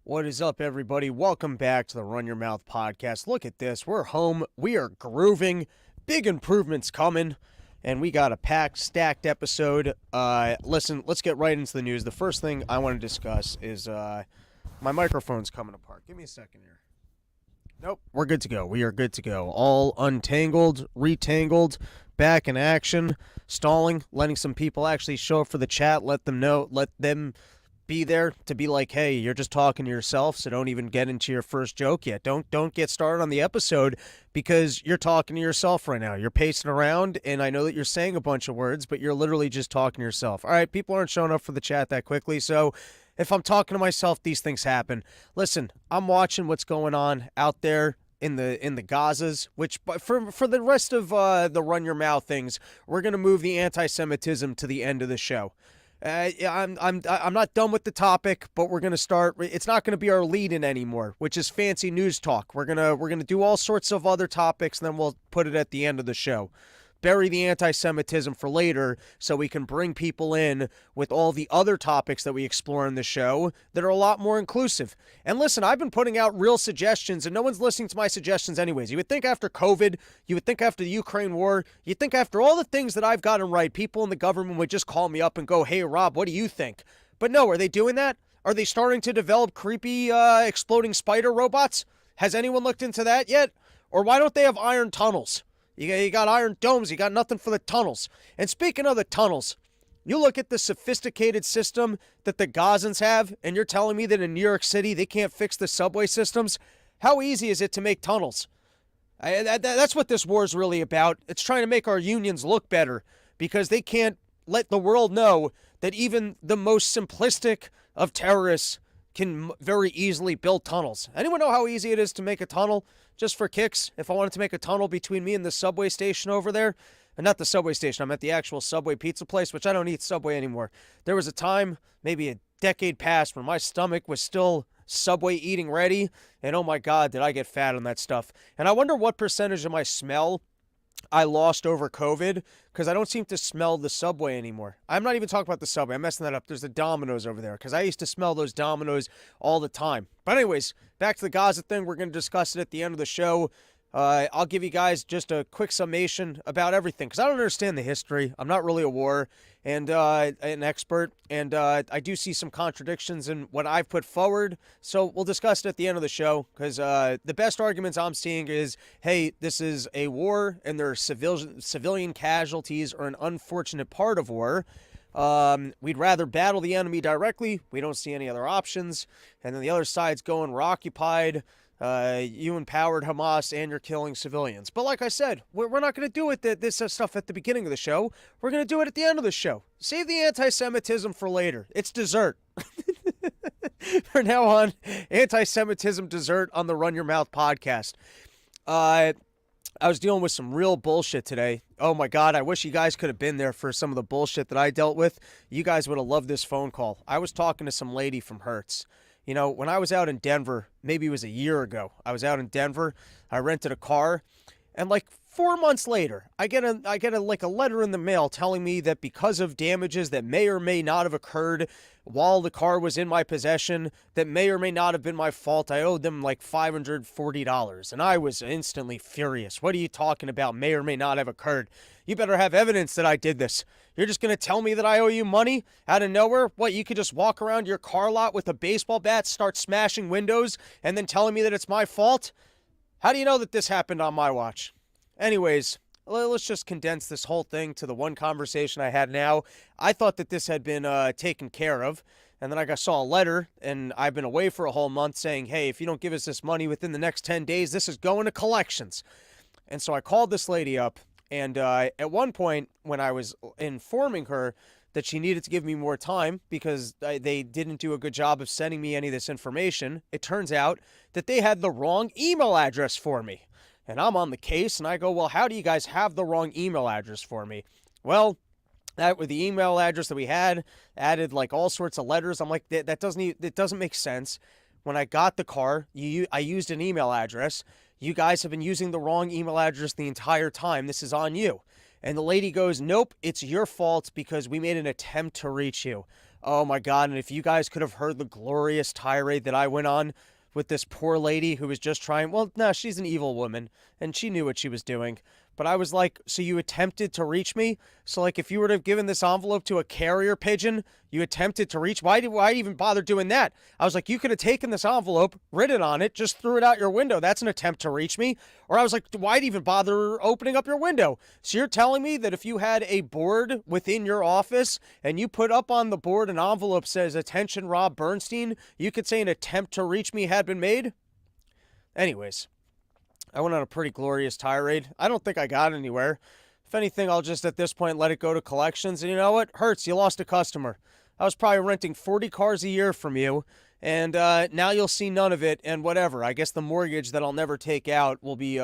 What is up, everybody? Welcome back to the Run Your Mouth podcast. Look at this. We're home. We are grooving. Big improvements coming. And we got a packed, stacked episode. Listen, let's get right into the news. The first thing I want to discuss is my microphone's coming apart. Give me a second here. Nope, we're good to go. We are good to go. All untangled, retangled, back in action, stalling, letting some people actually show up for the chat. Let them know. Let them be there to be like, hey, you're just talking to yourself, so don't even get into your first joke yet. Don't get started on the episode because you're talking to yourself right now. You're pacing around, and I know that you're saying a bunch of words, but you're literally just talking to yourself. All right, people aren't showing up for the chat that quickly, so if I'm talking to myself, these things happen. Listen, I'm watching what's going on out there in the Gazas, which for the rest of the Run Your Mouth things, we're gonna move the anti-Semitism to the end of the show. I'm not done with the topic, but we're gonna start. It's not gonna be our lead-in anymore, which is fancy news talk. We're gonna do all sorts of other topics, and then we'll put it at the end of the show. Bury the anti-Semitism for later so we can bring people in with all the other topics that we explore in the show that are a lot more inclusive. And listen, I've been putting out real suggestions, and no one's listening to my suggestions anyways. You would think after COVID, you would think after the Ukraine war, you'd think after all the things that I've gotten right, people in the government would just call me up and go, hey, Rob, what do you think? But no, are they doing that? Are they starting to develop creepy exploding spider robots? Has anyone looked into that yet? Or why don't they have iron tunnels? You got iron domes. You got nothing for the tunnels. And speaking of the tunnels, you look at the sophisticated system that the Gazans have, and you're telling me that in New York City they can't fix the subway systems? How easy is it to make tunnels? That's what this war is really about. It's trying to make our unions look better because they can't let the world know that even the most simplistic of terrorists can very easily build tunnels. Anyone know how easy it is to make a tunnel? Just for kicks, if I wanted to make a tunnel between me and the subway station over there, and not the subway station, I'm at the actual Subway pizza place, which I don't eat Subway anymore. There was a time, maybe a decade past, when my stomach was still Subway eating ready, and oh my God, did I get fat on that stuff. And I wonder what percentage of my smell I lost over COVID, because I don't seem to smell the Subway anymore. I'm not even talking about the Subway. I'm messing that up. There's the Domino's over there, because I used to smell those Domino's all the time. But anyways, back to the Gaza thing. We're going to discuss it at the end of the show. I'll give you guys just a quick summation about everything, because I don't understand the history. I'm not really a war and an expert, and I do see some contradictions in what I've put forward, so we'll discuss it at the end of the show, because the best arguments I'm seeing is, hey, this is a war, and there are civilian casualties are an unfortunate part of war. We'd rather battle the enemy directly. We don't see any other options, and then the other side's going, we're occupied. You empowered Hamas and you're killing civilians. But like I said, we're not going to do this stuff at the beginning of the show. We're going to do it at the end of the show. Save the anti-Semitism for later. It's dessert. From now on, anti-Semitism dessert on the Run Your Mouth podcast. I was dealing with some real bullshit today. Oh my God, I wish you guys could have been there for some of the bullshit that I dealt with. You guys would have loved this phone call. I was talking to some lady from Hertz. You know, when I was out in Denver, maybe it was a year ago, I was out in Denver, I rented a car, and like 4 months later, I get a letter in the mail telling me that because of damages that may or may not have occurred while the car was in my possession, that may or may not have been my fault, I owed them like $540. And I was instantly furious. What are you talking about? May or may not have occurred. You better have evidence that I did this. You're just going to tell me that I owe you money out of nowhere? What, you could just walk around your car lot with a baseball bat, start smashing windows, and then telling me that it's my fault? How do you know that this happened on my watch? Anyways, let's just condense this whole thing to the one conversation I had now. I thought that this had been taken care of, and then I saw a letter, and I've been away for a whole month saying, hey, if you don't give us this money within the next 10 days, this is going to collections. And so I called this lady up, and at one point when I was informing her that she needed to give me more time because they didn't do a good job of sending me any of this information, it turns out that they had the wrong email address for me. And I'm on the case, and I go, well, how do you guys have the wrong email address for me? Well, that with the email address that we had, added like all sorts of letters. I'm like, that doesn't make sense. When I got the car, I used an email address. You guys have been using the wrong email address the entire time. This is on you. And the lady goes, nope, it's your fault because we made an attempt to reach you. Oh my God. And if you guys could have heard the glorious tirade that I went on with this poor lady who was just trying, well, no, she's an evil woman and she knew what she was doing. But I was like, so you attempted to reach me? So like if you were to have given this envelope to a carrier pigeon, you attempted to reach, why even bother doing that? I was like, you could have taken this envelope, written on it, just threw it out your window. That's an attempt to reach me. Or I was like, why'd even bother opening up your window? So you're telling me that if you had a board within your office and you put up on the board an envelope says, "Attention, Rob Bernstein," you could say an attempt to reach me had been made? Anyways, I went on a pretty glorious tirade. I don't think I got anywhere. If anything, I'll just at this point let it go to collections. And you know what? Hurts. You lost a customer. I was probably renting 40 cars a year from you, and now you'll see none of it, and whatever. I guess the mortgage that I'll never take out will be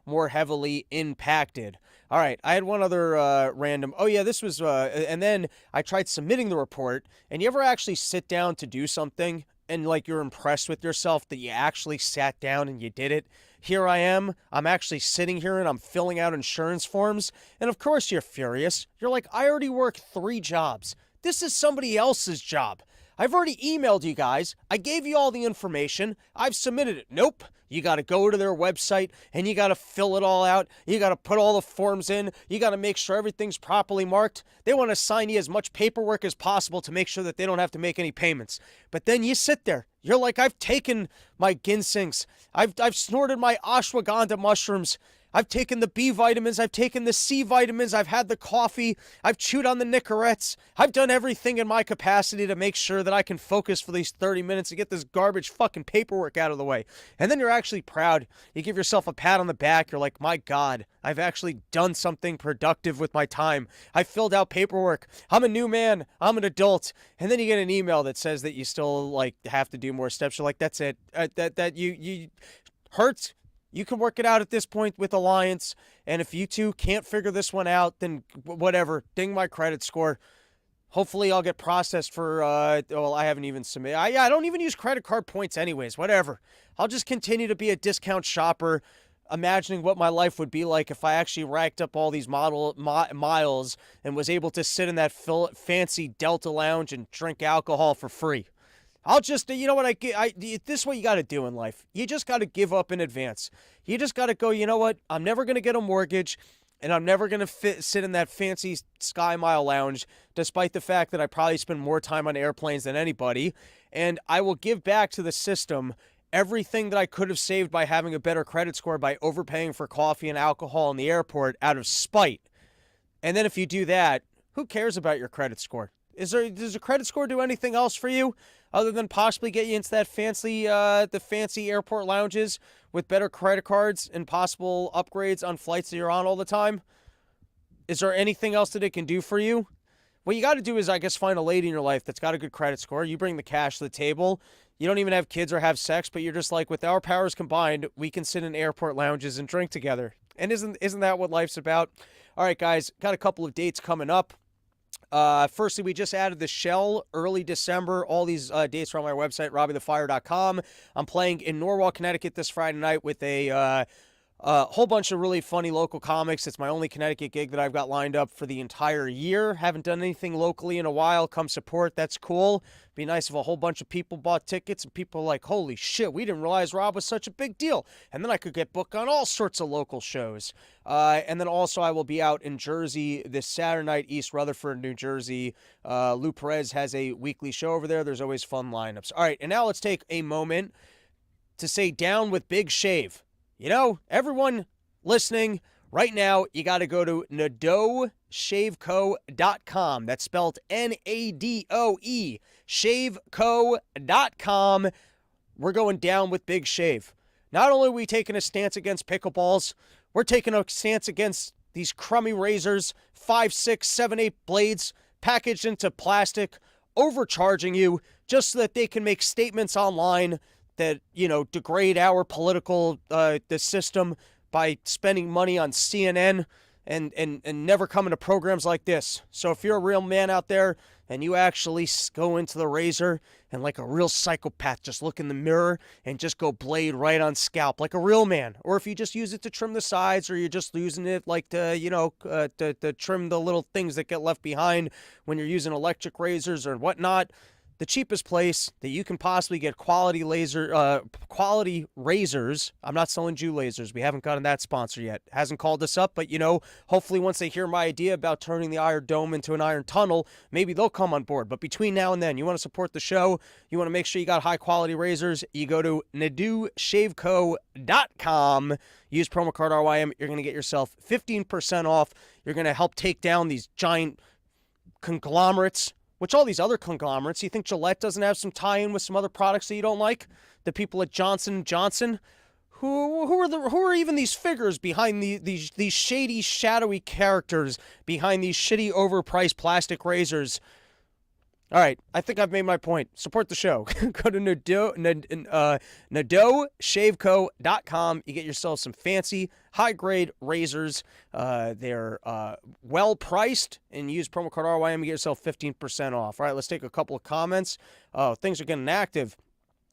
more heavily impacted. All right, I had one other random... Oh, yeah, this was... and then I tried submitting the report, and you ever actually sit down to do something, and, like, you're impressed with yourself that you actually sat down and you did it? Here I am. I'm actually sitting here, and I'm filling out insurance forms, and of course you're furious. You're like, I already work 3 jobs. This is somebody else's job. I've already emailed you guys. I gave you all the information. I've submitted it. Nope. You got to go to their website and you got to fill it all out. You got to put all the forms in. You got to make sure everything's properly marked. They want to sign you as much paperwork as possible to make sure that they don't have to make any payments. But then you sit there. You're like, I've taken my ginsengs. I've snorted my ashwagandha mushrooms. I've taken the B vitamins, I've taken the C vitamins, I've had the coffee, I've chewed on the Nicorettes. I've done everything in my capacity to make sure that I can focus for these 30 minutes to get this garbage fucking paperwork out of the way. And then you're actually proud. You give yourself a pat on the back. You're like, my God, I've actually done something productive with my time. I filled out paperwork. I'm a new man. I'm an adult. And then you get an email that says that you still like have to do more steps. You're like, that's it. You hurts. You can work it out at this point with Alliance, and if you two can't figure this one out, then whatever, ding my credit score. Hopefully I'll get processed for, well, I haven't even submitted. I don't even use credit card points anyways, whatever. I'll just continue to be a discount shopper, imagining what my life would be like if I actually racked up all these miles and was able to sit in that fancy Delta lounge and drink alcohol for free. I'll just, you know what, this is what you got to do in life. You just got to give up in advance. You just got to go, you know what, I'm never going to get a mortgage, and I'm never going to sit in that fancy Sky Mile lounge, despite the fact that I probably spend more time on airplanes than anybody, and I will give back to the system everything that I could have saved by having a better credit score by overpaying for coffee and alcohol in the airport out of spite. And then if you do that, who cares about your credit score? Does a credit score do anything else for you other than possibly get you into that the fancy airport lounges with better credit cards and possible upgrades on flights that you're on all the time? Is there anything else that it can do for you? What you got to do is, I guess, find a lady in your life that's got a good credit score. You bring the cash to the table. You don't even have kids or have sex, but you're just like, with our powers combined, we can sit in airport lounges and drink together. And isn't that what life's about? All right, guys, got a couple of dates coming up. Firstly, we just added the Shell early December. All these dates are on my website, RobbieTheFire.com. I'm playing in Norwalk, Connecticut this Friday night with a whole bunch of really funny local comics. It's my only Connecticut gig that I've got lined up for the entire year. Haven't done anything locally in a while. Come support. That's cool. Be nice if a whole bunch of people bought tickets and people are like, holy shit, we didn't realize Rob was such a big deal. And then I could get booked on all sorts of local shows. And then also I will be out in Jersey this Saturday night, East Rutherford, New Jersey. Lou Perez has a weekly show over there. There's always fun lineups. All right, and now let's take a moment to say down with Big Shave. You know, everyone listening right now, you got to go to NadoeShaveCo.com. That's spelled Nadoe, shaveco.com. We're going down with Big Shave. Not only are we taking a stance against pickleballs, we're taking a stance against these crummy razors, 5, 6, 7, 8 blades packaged into plastic, overcharging you just so that they can make statements online that, you know, degrade our political the system by spending money on CNN and never coming to programs like this. So if you're a real man out there and you actually go into the razor and like a real psychopath just look in the mirror and just go blade right on scalp like a real man. Or if you just use it to trim the sides, or you're just using it like to trim the little things that get left behind when you're using electric razors or whatnot, the cheapest place that you can possibly get quality razors. I'm not selling Jew lasers. We haven't gotten that sponsor yet. Hasn't called us up, but hopefully once they hear my idea about turning the Iron Dome into an iron tunnel, maybe they'll come on board. But between now and then, you want to support the show, you want to make sure you got high quality razors, you go to NadeauShaveCo.com, use promo code RYM, you're going to get yourself 15% off. You're going to help take down these giant conglomerates. Which all these other conglomerates, you think Gillette doesn't have some tie-in with some other products that you don't like? The people at Johnson & Johnson? Who are even these figures behind these shady, shadowy characters behind these shitty, overpriced plastic razors? All right, I think I've made my point. Support the show. Go to NadeauShaveCo.com. You get yourself some fancy, high-grade razors. They're well-priced, and use promo code RYM. You get yourself 15% off. All right, let's take a couple of comments. Oh, things are getting active.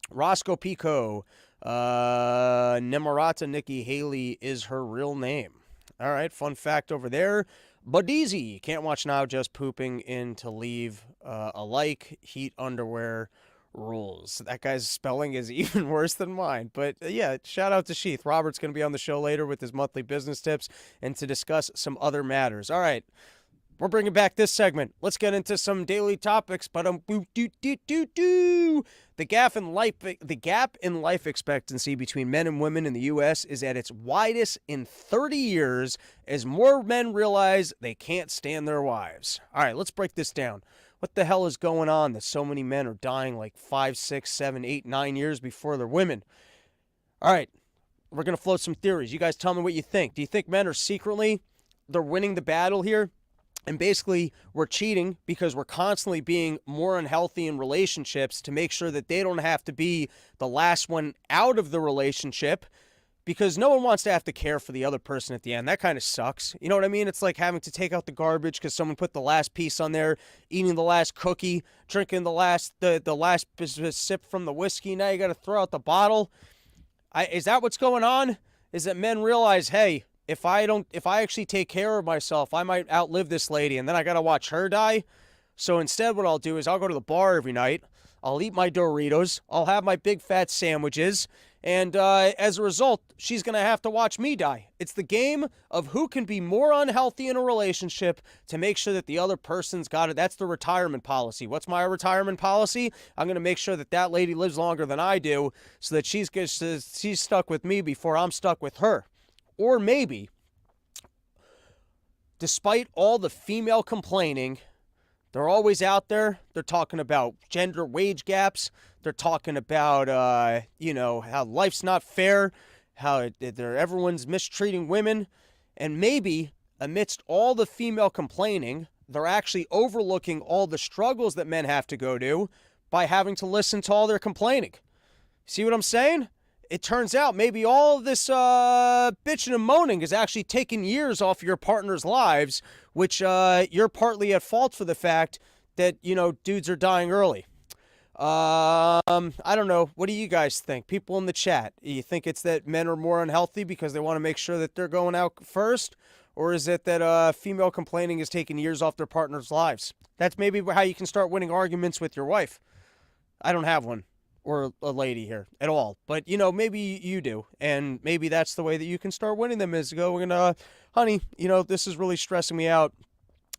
Roscoe Pico. Nemarata Nikki Haley is her real name. All right, fun fact over there. Budeezy, can't watch now, just pooping in to leave alike. Heat underwear rules. That guy's spelling is even worse than mine. But yeah, shout out to Sheath. Robert's going to be on the show later with his monthly business tips and to discuss some other matters. All right, we're bringing back this segment. Let's get into some daily topics. But the gap in life expectancy between men and women in the U.S. is at its widest in 30 years as more men realize they can't stand their wives. All right, let's break this down. What the hell is going on that so many men are dying like 5, 6, 7, 8, 9 years before their women? All right, we're going to float some theories. You guys tell me what you think. Do you think men are secretly, they're winning the battle here? And basically, we're cheating because we're constantly being more unhealthy in relationships to make sure that they don't have to be the last one out of the relationship, because no one wants to have to care for the other person at the end. That kind of sucks. You know what I mean? It's like having to take out the garbage because someone put the last piece on there, eating the last cookie, drinking the last sip from the whiskey. Now you got to throw out the bottle. Is that what's going on? Is that men realize, hey, if I actually take care of myself, I might outlive this lady, and then I got to watch her die? So instead, what I'll do is I'll go to the bar every night. I'll eat my Doritos. I'll have my big fat sandwiches. And as a result, she's going to have to watch me die. It's the game of who can be more unhealthy in a relationship to make sure that the other person's got it. That's the retirement policy. What's my retirement policy? I'm going to make sure that that lady lives longer than I do so that she's stuck with me before I'm stuck with her. Or maybe, despite all the female complaining, they're always out there. They're talking about gender wage gaps. They're talking about, how life's not fair, how everyone's mistreating women. And maybe, amidst all the female complaining, they're actually overlooking all the struggles that men have to go to by having to listen to all their complaining. See what I'm saying? It turns out maybe all of this bitching and moaning is actually taking years off your partner's lives, which you're partly at fault for the fact that, dudes are dying early. I don't know. What do you guys think? People in the chat, you think it's that men are more unhealthy because they want to make sure that they're going out first? Or is it that female complaining is taking years off their partner's lives? That's maybe how you can start winning arguments with your wife. I don't have one. Or a lady here at all. But, maybe you do. And maybe that's the way that you can start winning them is going, honey, this is really stressing me out.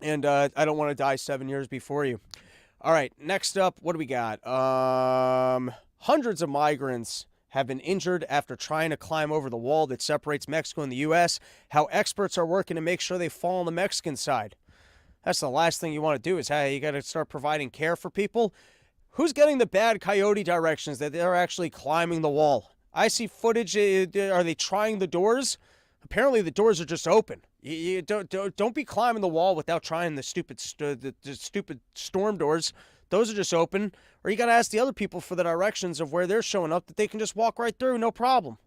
And I don't want to die 7 years before you. All right, next up, what do we got? Hundreds of migrants have been injured after trying to climb over the wall that separates Mexico and the U.S. How experts are working to make sure they fall on the Mexican side. That's the last thing you want to do is, hey, you got to start providing care for people. Who's getting the bad coyote directions that they're actually climbing the wall? I see footage. Are they trying the doors? Apparently, the doors are just open. You don't be climbing the wall without trying the stupid storm doors. Those are just open. Or you got to ask the other people for the directions of where they're showing up that they can just walk right through, no problem.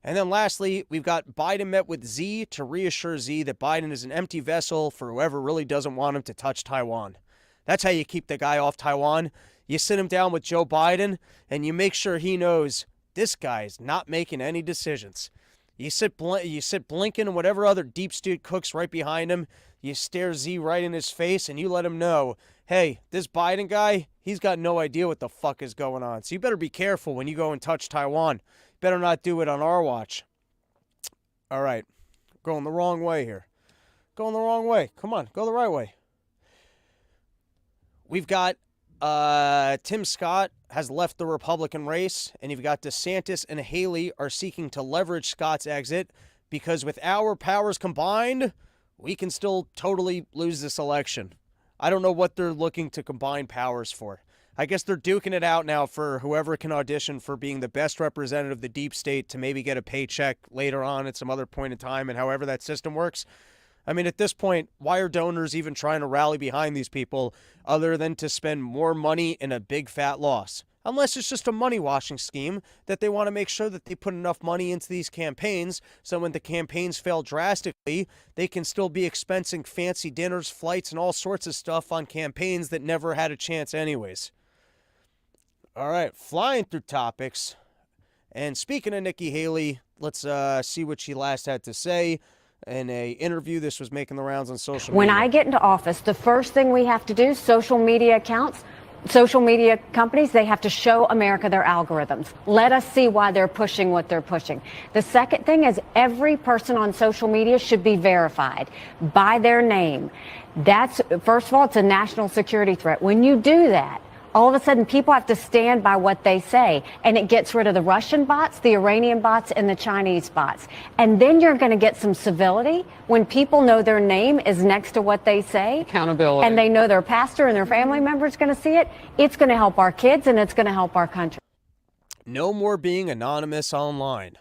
And then lastly, we've got Biden met with Xi to reassure Xi that Biden is an empty vessel for whoever really doesn't want him to touch Taiwan. That's how you keep the guy off Taiwan. You sit him down with Joe Biden, and you make sure he knows this guy's not making any decisions. You sit Blinken and whatever other deep state cooks right behind him. You stare Z right in his face, and you let him know, hey, this Biden guy, he's got no idea what the fuck is going on. So you better be careful when you go and touch Taiwan. Better not do it on our watch. All right. Going the wrong way here. Going the wrong way. Come on, go the right way. We've got Tim Scott has left the Republican race, and you've got DeSantis and Haley are seeking to leverage Scott's exit because with our powers combined, we can still totally lose this election. I don't know what they're looking to combine powers for. I guess they're duking it out now for whoever can audition for being the best representative of the deep state to maybe get a paycheck later on at some other point in time, and however that system works. I mean, at this point, why are donors even trying to rally behind these people other than to spend more money in a big fat loss? Unless it's just a money washing scheme that they want to make sure that they put enough money into these campaigns so when the campaigns fail drastically, they can still be expensing fancy dinners, flights, and all sorts of stuff on campaigns that never had a chance anyways. All right, flying through topics. And speaking of Nikki Haley, let's see what she last had to say. In a interview, this was making the rounds on social media. When I get into office, the first thing we have to do, social media accounts, social media companies, they have to show America their algorithms. Let us see why they're pushing what they're pushing. The second thing is every person on social media should be verified by their name. That's, first of all, it's a national security threat. When you do that, all of a sudden, people have to stand by what they say, and it gets rid of the Russian bots, the Iranian bots, and the Chinese bots. And then you're going to get some civility when people know their name is next to what they say. Accountability. And they know their pastor and their family members going to see it. It's going to help our kids, and it's going to help our country. No more being anonymous online.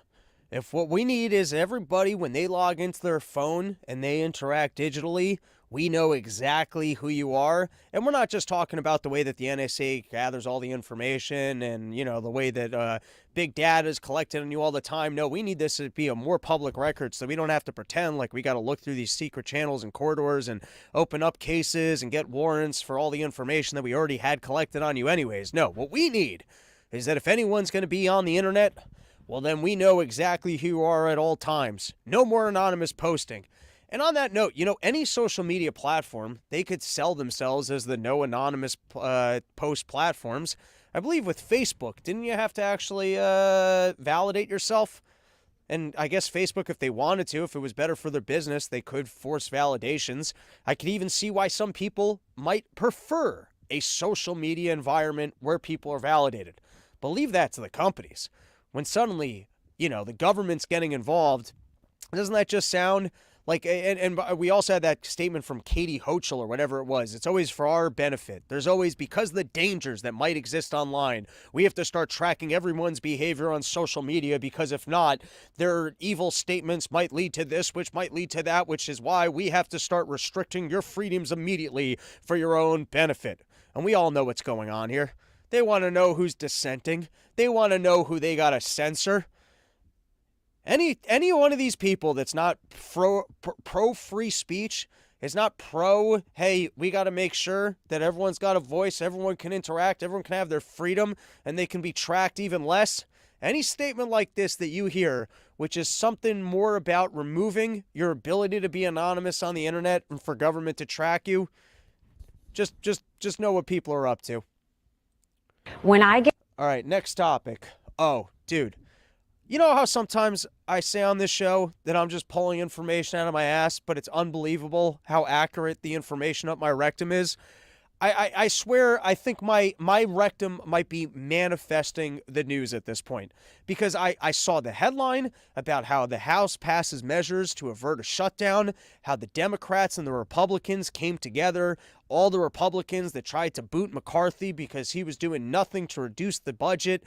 If what we need is everybody, when they log into their phone and they interact digitally, we know exactly who you are. And we're not just talking about the way that the NSA gathers all the information and, you know, the way that big data is collected on you all the time. No, we need this to be a more public record so we don't have to pretend like we got to look through these secret channels and corridors and open up cases and get warrants for all the information that we already had collected on you anyways. No, what we need is that if anyone's going to be on the internet, well, then we know exactly who you are at all times. No more anonymous posting. And on that note, you know, any social media platform, they could sell themselves as the no anonymous post platforms. I believe with Facebook, didn't you have to actually validate yourself? And I guess Facebook, if they wanted to, if it was better for their business, they could force validations. I could even see why some people might prefer a social media environment where people are validated. But leave that to the companies. When suddenly, you know, the government's getting involved, doesn't that just sound like, and we also had that statement from Katie Hochul or whatever it was. It's always for our benefit. There's always, because of the dangers that might exist online, we have to start tracking everyone's behavior on social media because if not, their evil statements might lead to this, which might lead to that, which is why we have to start restricting your freedoms immediately for your own benefit. And we all know what's going on here. They want to know who's dissenting. They want to know who they got to censor. Any one of these people that's not pro free speech, is not pro, hey, we got to make sure that everyone's got a voice, everyone can interact, everyone can have their freedom, and they can be tracked even less. Any statement like this that you hear, which is something more about removing your ability to be anonymous on the internet and for government to track you, just know what people are up to. When I get... All right, next topic. Oh, dude. You know how sometimes I say on this show that I'm just pulling information out of my ass, but it's unbelievable how accurate the information up my rectum is? I swear I think my rectum might be manifesting the news at this point because I saw the headline about how the House passes measures to avert a shutdown, how the Democrats and the Republicans came together, all the Republicans that tried to boot McCarthy because he was doing nothing to reduce the budget.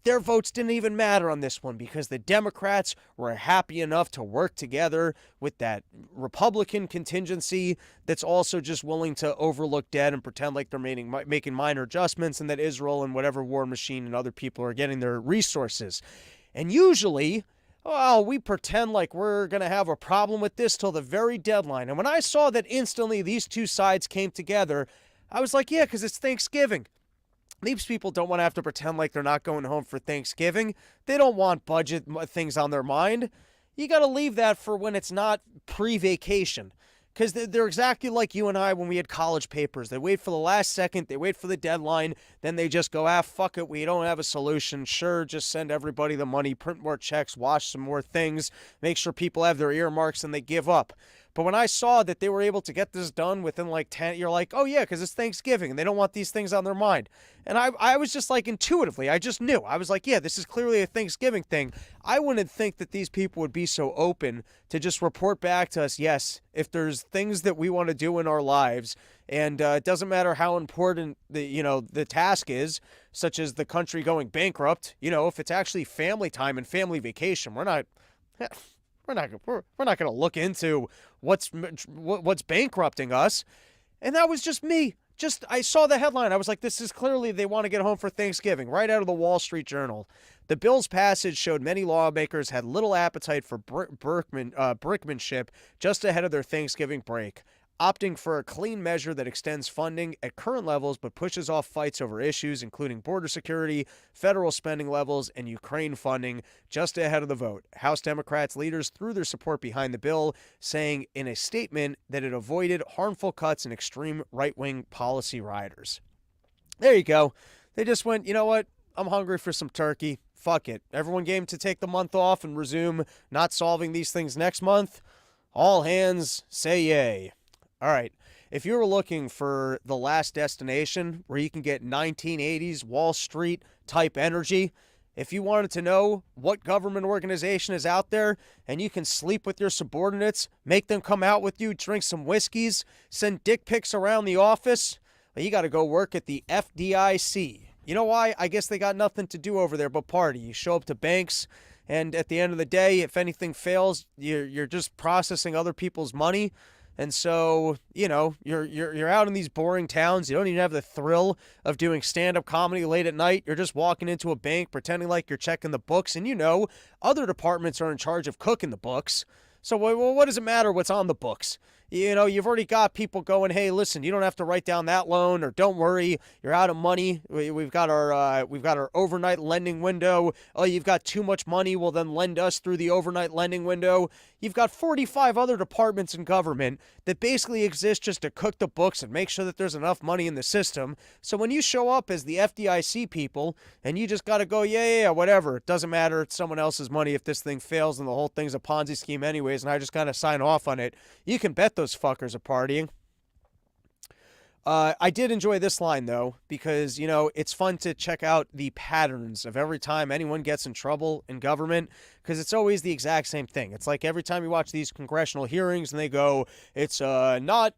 Their votes didn't even matter on this one because the Democrats were happy enough to work together with that Republican contingency that's also just willing to overlook debt and pretend like they're making minor adjustments and that Israel and whatever war machine and other people are getting their resources. And usually, well, we pretend like we're going to have a problem with this till the very deadline. And when I saw that instantly these two sides came together, I was like, yeah, because it's Thanksgiving. These people don't want to have to pretend like they're not going home for Thanksgiving. They don't want budget things on their mind. You got to leave that for when it's not pre-vacation. Because they're exactly like you and I when we had college papers. They wait for the last second. They wait for the deadline. Then they just go, fuck it. We don't have a solution. Sure, just send everybody the money, print more checks, wash some more things, make sure people have their earmarks, and they give up. But when I saw that they were able to get this done within like 10, you're like, oh yeah, because it's Thanksgiving and they don't want these things on their mind. And I was just like intuitively, I just knew. I was like, yeah, this is clearly a Thanksgiving thing. I wouldn't think that these people would be so open to just report back to us, yes, if there's things that we want to do in our lives, and it doesn't matter how important the task is, such as the country going bankrupt, if it's actually family time and family vacation, we're not going to look into what's bankrupting us. And that was just me. I saw the headline. I was like, this is clearly they want to get home for Thanksgiving, right out of the Wall Street Journal. The bill's passage showed many lawmakers had little appetite for brinkmanship just ahead of their Thanksgiving break, opting for a clean measure that extends funding at current levels but pushes off fights over issues including border security, federal spending levels, and Ukraine funding just ahead of the vote. House Democrats leaders threw their support behind the bill, saying in a statement that it avoided harmful cuts and extreme right-wing policy riders. There you go. They just went, you know what? I'm hungry for some turkey. Fuck it. Everyone game to take the month off and resume not solving these things next month. All hands say yay. All right, if you were looking for the last destination where you can get 1980s Wall Street type energy, if you wanted to know what government organization is out there and you can sleep with your subordinates, make them come out with you, drink some whiskeys, send dick pics around the office, well, you got to go work at the FDIC. You know why? I guess they got nothing to do over there but party. You show up to banks, and at the end of the day, if anything fails, you're just processing other people's money. And so, you're out in these boring towns. You don't even have the thrill of doing stand-up comedy late at night. You're just walking into a bank, pretending like you're checking the books. And other departments are in charge of cooking the books. So what does it matter what's on the books? You've already got people going, hey, listen, you don't have to write down that loan, or don't worry, you're out of money. We've got our overnight lending window. Oh, you've got too much money, well then lend us through the overnight lending window. You've got 45 other departments in government that basically exist just to cook the books and make sure that there's enough money in the system. So when you show up as the FDIC people and you just got to go, yeah, whatever, it doesn't matter, it's someone else's money if this thing fails and the whole thing's a Ponzi scheme anyways, and I just kind of sign off on it, you can bet those fuckers are partying. I did enjoy this line, though, because, it's fun to check out the patterns of every time anyone gets in trouble in government, because it's always the exact same thing. It's like every time you watch these congressional hearings and they go, it's not,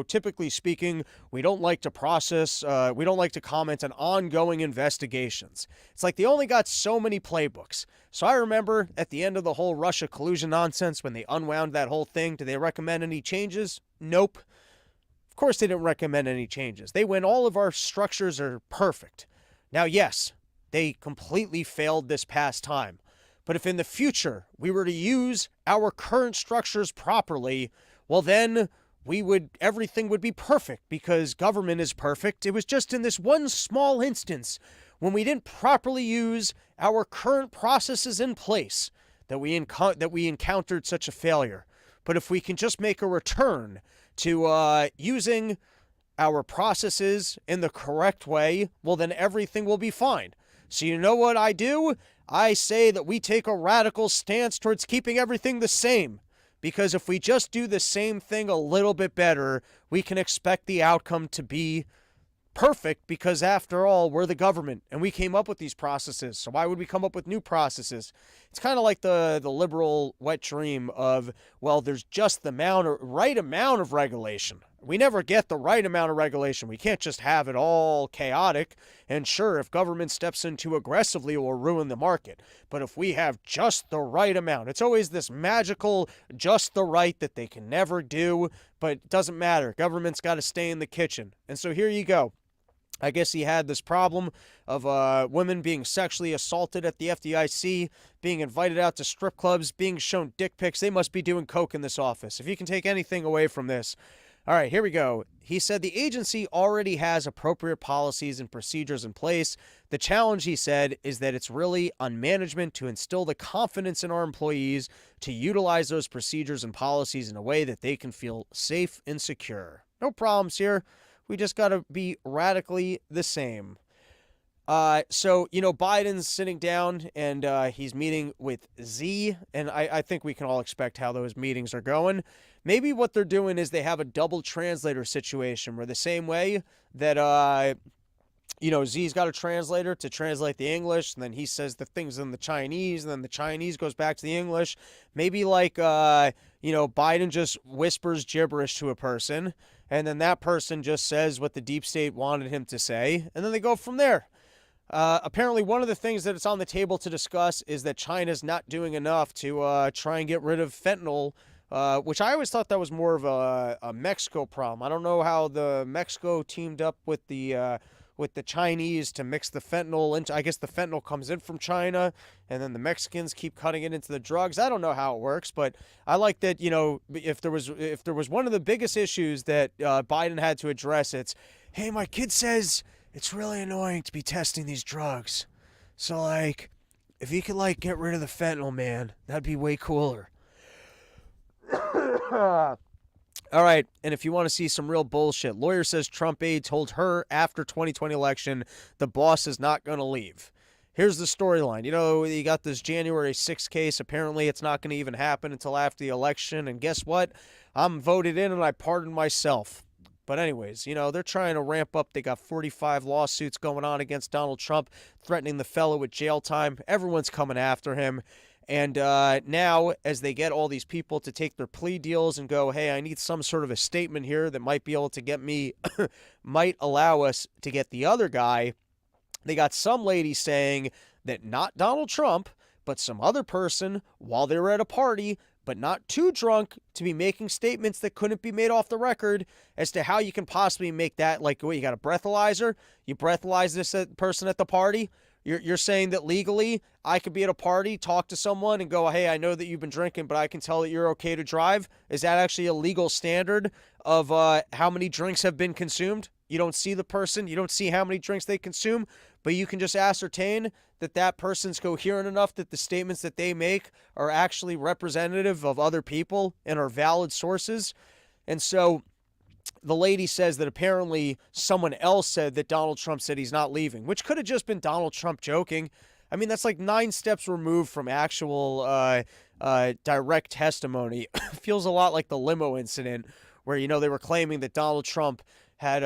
typically speaking, we don't like to comment on ongoing investigations. It's like they only got so many playbooks. So I remember at the end of the whole Russia collusion nonsense, when they unwound that whole thing, did they recommend any changes? Nope. Of course they didn't recommend any changes. They went, all of our structures are perfect. Now, yes, they completely failed this past time. But if in the future we were to use our current structures properly, well then everything would be perfect, because government is perfect. It was just in this one small instance when we didn't properly use our current processes in place that we encountered such a failure. But if we can just make a return to using our processes in the correct way, well, then everything will be fine. So you know what I do? I say that we take a radical stance towards keeping everything the same. Because if we just do the same thing a little bit better, we can expect the outcome to be perfect, because after all, we're the government and we came up with these processes. So why would we come up with new processes? It's kind of like the liberal wet dream of, well, there's just the right amount of regulation. We never get the right amount of regulation. We can't just have it all chaotic. And sure, if government steps in too aggressively, it will ruin the market. But if we have just the right amount, it's always this magical just the right that they can never do, but it doesn't matter. Government's got to stay in the kitchen. And so here you go. I guess he had this problem of women being sexually assaulted at the FDIC, being invited out to strip clubs, being shown dick pics. They must be doing coke in this office. If you can take anything away from this, All right, here we go. He said the agency already has appropriate policies and procedures in place. The challenge, he said, is that it's really on management to instill the confidence in our employees to utilize those procedures and policies in a way that they can feel safe and secure. No problems here. We just got to be radically the same. So, Biden's sitting down and he's meeting with Z, and I think we can all expect how those meetings are going. Maybe what they're doing is they have a double translator situation where the same way that, Z's got a translator to translate the English, and then he says the things in the Chinese, and then the Chinese goes back to the English. Maybe Biden just whispers gibberish to a person, and then that person just says what the deep state wanted him to say, and then they go from there. Apparently, one of the things that it's on the table to discuss is that China's not doing enough to try and get rid of fentanyl, which I always thought that was more of a Mexico problem. I don't know how the Mexico teamed up with the Chinese to mix the fentanyl into. I guess the fentanyl comes in from China, and then the Mexicans keep cutting it into the drugs. I don't know how it works, but I like that. If there was one of the biggest issues that Biden had to address, it's, hey, my kid says it's really annoying to be testing these drugs. So, if you could, get rid of the fentanyl, man, that'd be way cooler. All right, and if you want to see some real bullshit, lawyer says Trump aide told her after 2020 election the boss is not going to leave. Here's the storyline. You got this January 6th case. Apparently, it's not going to even happen until after the election. And guess what? I'm voted in and I pardoned myself. But anyways, they're trying to ramp up. They got 45 lawsuits going on against Donald Trump, threatening the fellow with jail time. Everyone's coming after him. And now, as they get all these people to take their plea deals and go, hey, I need some sort of a statement here that might be able to get me, might allow us to get the other guy, they got some lady saying that not Donald Trump, but some other person, while they were at a party, but not too drunk to be making statements that couldn't be made off the record as to how you can possibly make that, you got a breathalyzer, you breathalyze this person at the party. You're saying that legally I could be at a party, talk to someone and go, hey, I know that you've been drinking, but I can tell that you're okay to drive. Is that actually a legal standard of how many drinks have been consumed? You don't see the person, you don't see how many drinks they consume, but you can just ascertain that that person's coherent enough that the statements that they make are actually representative of other people and are valid sources. And so the lady says that apparently someone else said that Donald Trump said he's not leaving, which could have just been Donald Trump joking. I mean, that's 9 steps removed from actual direct testimony. Feels a lot like the limo incident where, they were claiming that Donald Trump had,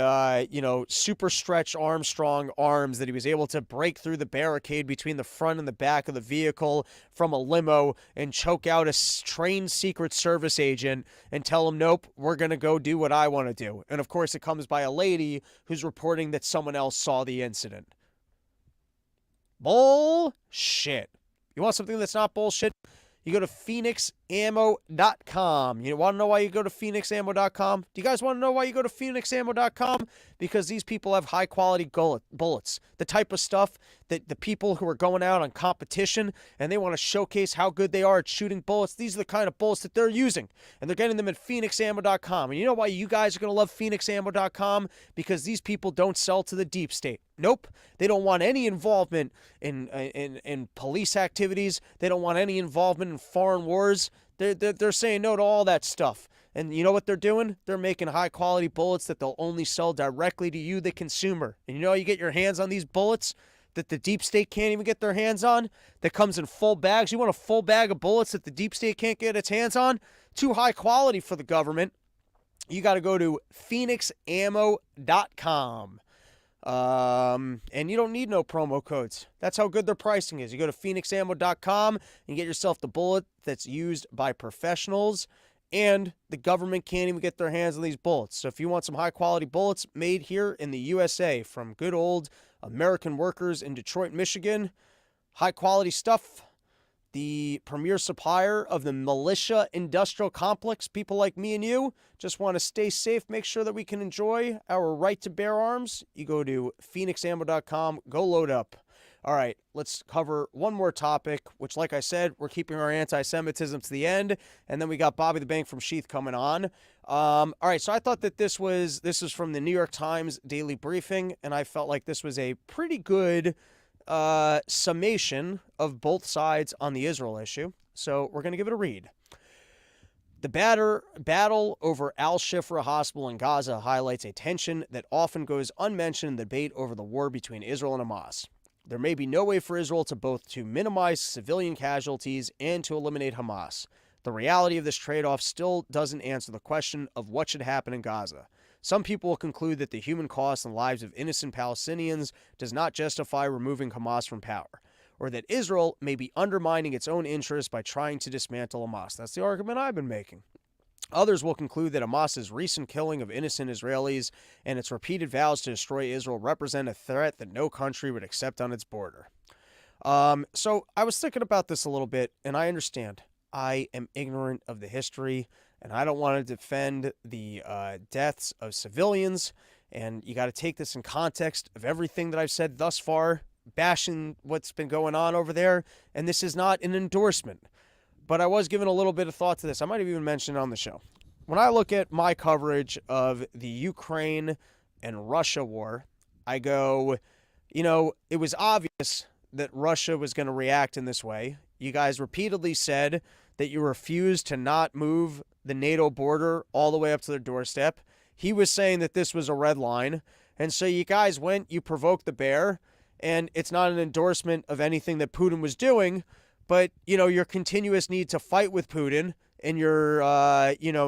super stretch Armstrong arms, that he was able to break through the barricade between the front and the back of the vehicle from a limo and choke out a trained Secret Service agent and tell him, nope, we're going to go do what I want to do. And of course, it comes by a lady who's reporting that someone else saw the incident. Bullshit. You want something that's not bullshit? You go to phoenixammo.com. You want to know why you go to phoenixammo.com? Do you guys want to know why you go to phoenixammo.com? Because these people have high-quality bullets. The type of stuff that the people who are going out on competition and they want to showcase how good they are at shooting bullets, these are the kind of bullets that they're using. And they're getting them at phoenixammo.com. And you know why you guys are going to love phoenixammo.com? Because these people don't sell to the deep state. Nope. They don't want any involvement in police activities. They don't want any involvement in foreign wars. They're saying no to all that stuff. And you know what they're doing? They're making high-quality bullets that they'll only sell directly to you, the consumer. And you know how you get your hands on these bullets that the deep state can't even get their hands on? That comes in full bags. You want a full bag of bullets that the deep state can't get its hands on? Too high quality for the government. You got to go to phoenixammo.com. And you don't need no promo codes. That's how good their pricing is. You go to phoenixammo.com and get yourself the bullet that's used by professionals, and the government can't even get their hands on these bullets. So if you want some high quality bullets made here in the USA from good old American workers in Detroit, Michigan, high quality stuff, the premier supplier of the militia industrial complex, people like me and you just want to stay safe, make sure that we can enjoy our right to bear arms, you go to phoenixammo.com, go load up. All right, let's cover one more topic, which, like I said, we're keeping our anti-Semitism to the end, and then we got Bobby the Bank from Sheath coming on. All right, so I thought that this was from the New York Times Daily Briefing, and I felt like this was a pretty good summation of both sides on the Israel issue. So we're going to give it a read. The battle over Al-Shifra Hospital in Gaza highlights a tension that often goes unmentioned in the debate over the war between Israel and Hamas. There may be no way for Israel to both to minimize civilian casualties and to eliminate Hamas. The reality of this trade-off still doesn't answer the question of what should happen in Gaza. Some people will conclude that the human cost and lives of innocent Palestinians does not justify removing Hamas from power, or that Israel may be undermining its own interests by trying to dismantle Hamas. That's the argument I've been making. Others will conclude that Hamas's recent killing of innocent Israelis and its repeated vows to destroy Israel represent a threat that no country would accept on its border. So I was thinking about this a little bit, and I understand. I am ignorant of the history, and I don't want to defend the deaths of civilians, and you got to take this in context of everything that I've said thus far, bashing what's been going on over there, and this is not an endorsement. But I was giving a little bit of thought to this. I might have even mentioned it on the show. When I look at my coverage of the Ukraine and Russia war, I go, it was obvious that Russia was going to react in this way. You guys repeatedly said that you refused to not move the NATO border all the way up to their doorstep. He was saying that this was a red line. And so you guys you provoked the bear, and it's not an endorsement of anything that Putin was doing, but, your continuous need to fight with Putin and your,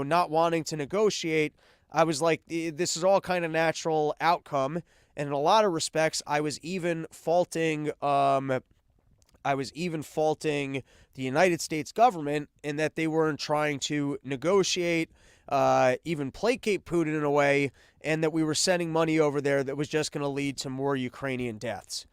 not wanting to negotiate, I was like, this is all kind of natural outcome. And in a lot of respects, I was even faulting the United States government in that they weren't trying to negotiate, even placate Putin in a way, and that we were sending money over there that was just going to lead to more Ukrainian deaths.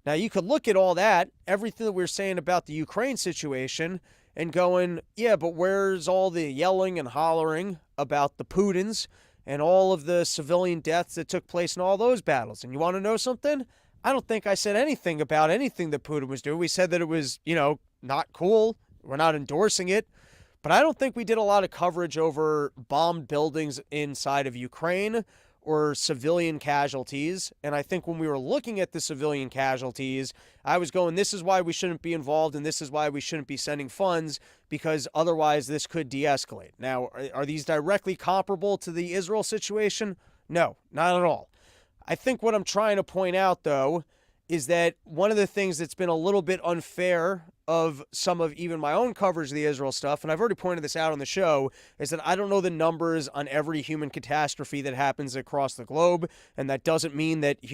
Now, you could look at all that, everything that we were saying about the Ukraine situation, and going, yeah, but where's all the yelling and hollering about the Putins and all of the civilian deaths that took place in all those battles? And you want to know something? I don't think I said anything about anything that Putin was doing. We said that it was, not cool. We're not endorsing it. But I don't think we did a lot of coverage over bombed buildings inside of Ukraine or civilian casualties. And I think when we were looking at the civilian casualties, I was going, this is why we shouldn't be involved, and this is why we shouldn't be sending funds, because otherwise this could de-escalate. Now, are these directly comparable to the Israel situation? No, not at all. I think what I'm trying to point out, though, is that one of the things that's been a little bit unfair of some of even my own coverage of the Israel stuff, and I've already pointed this out on the show, is that I don't know the numbers on every human catastrophe that happens across the globe, and that doesn't mean that I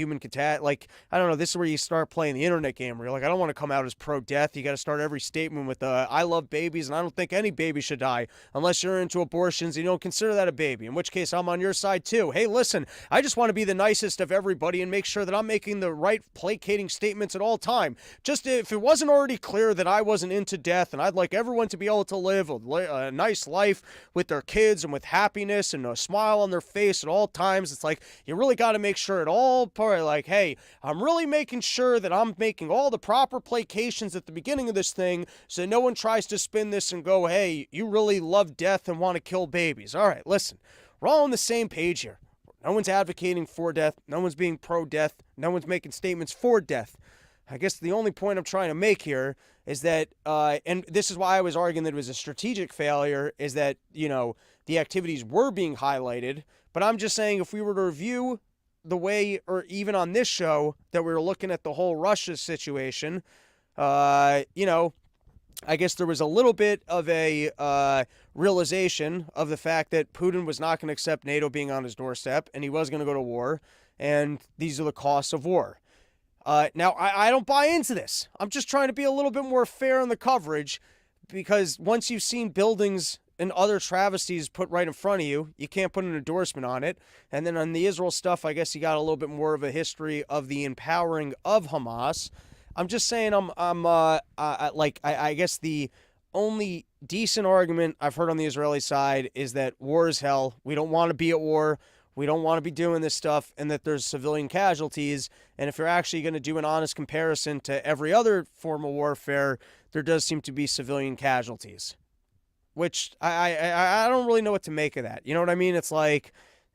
don't know, this is where you start playing the internet game, where you're like, I don't want to come out as pro-death. You got to start every statement with, I love babies, and I don't think any baby should die, unless you're into abortions and you don't consider that a baby, in which case I'm on your side too. Hey, listen, I just want to be the nicest of everybody and make sure that I'm making the right placating statements at all time. Just if it wasn't already clear that I wasn't into death, and I'd like everyone to be able to live a nice life with their kids and with happiness and a smile on their face at all times. It's like, you really got to make sure at all part, like, hey, I'm really making sure that I'm making all the proper placations at the beginning of this thing so that no one tries to spin this and go, hey, you really love death and want to kill babies. All right, listen, we're all on the same page here. No one's advocating for death. No one's being pro-death. No one's making statements for death. I guess the only point I'm trying to make here is that, and this is why I was arguing that it was a strategic failure, is that, the activities were being highlighted. But I'm just saying, if we were to review the way, or even on this show, that we were looking at the whole Russia situation, I guess there was a little bit of a realization of the fact that Putin was not going to accept NATO being on his doorstep, and he was going to go to war, and these are the costs of war. Now, I don't buy into this. I'm just trying to be a little bit more fair in the coverage, because once you've seen buildings and other travesties put right in front of you, you can't put an endorsement on it. And then on the Israel stuff, I guess you got a little bit more of a history of the empowering of Hamas. I'm just saying I guess the only decent argument I've heard on the Israeli side is that war is hell. We don't want to be at war. We don't want to be doing this stuff, and that there's civilian casualties. And if you're actually going to do an honest comparison to every other form of warfare, there does seem to be civilian casualties. which I don't really know what to make of that. You know what I mean? It's like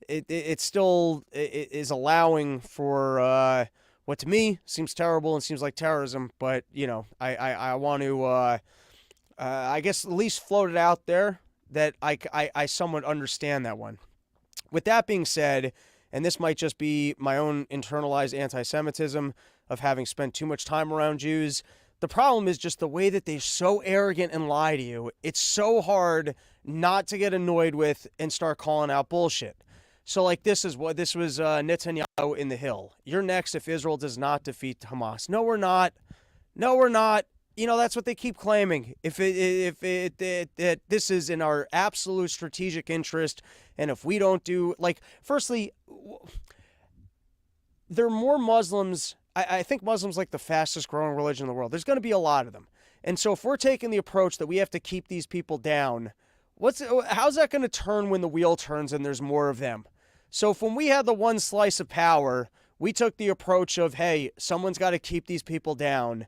it still is allowing for what to me seems terrible and seems like terrorism, but you know, I want to I guess at least float it out there that I somewhat understand that one. With that being said, and this might just be my own internalized anti-Semitism of having spent too much time around Jews, the problem is just the way that they're so arrogant and lie to you. It's so hard not to get annoyed with and start calling out bullshit. So like this was Netanyahu in the Hill. You're next if Israel does not defeat Hamas. No, we're not. No, we're not. You know, that's what they keep claiming. If this is in our absolute strategic interest, and if we don't do, like, firstly, there are more Muslims. I think Muslims like the fastest growing religion in the world. There's going to be a lot of them. And so if we're taking the approach that we have to keep these people down, how's that going to turn when the wheel turns and there's more of them? So if when we had the one slice of power, we took the approach of, hey, someone's got to keep these people down.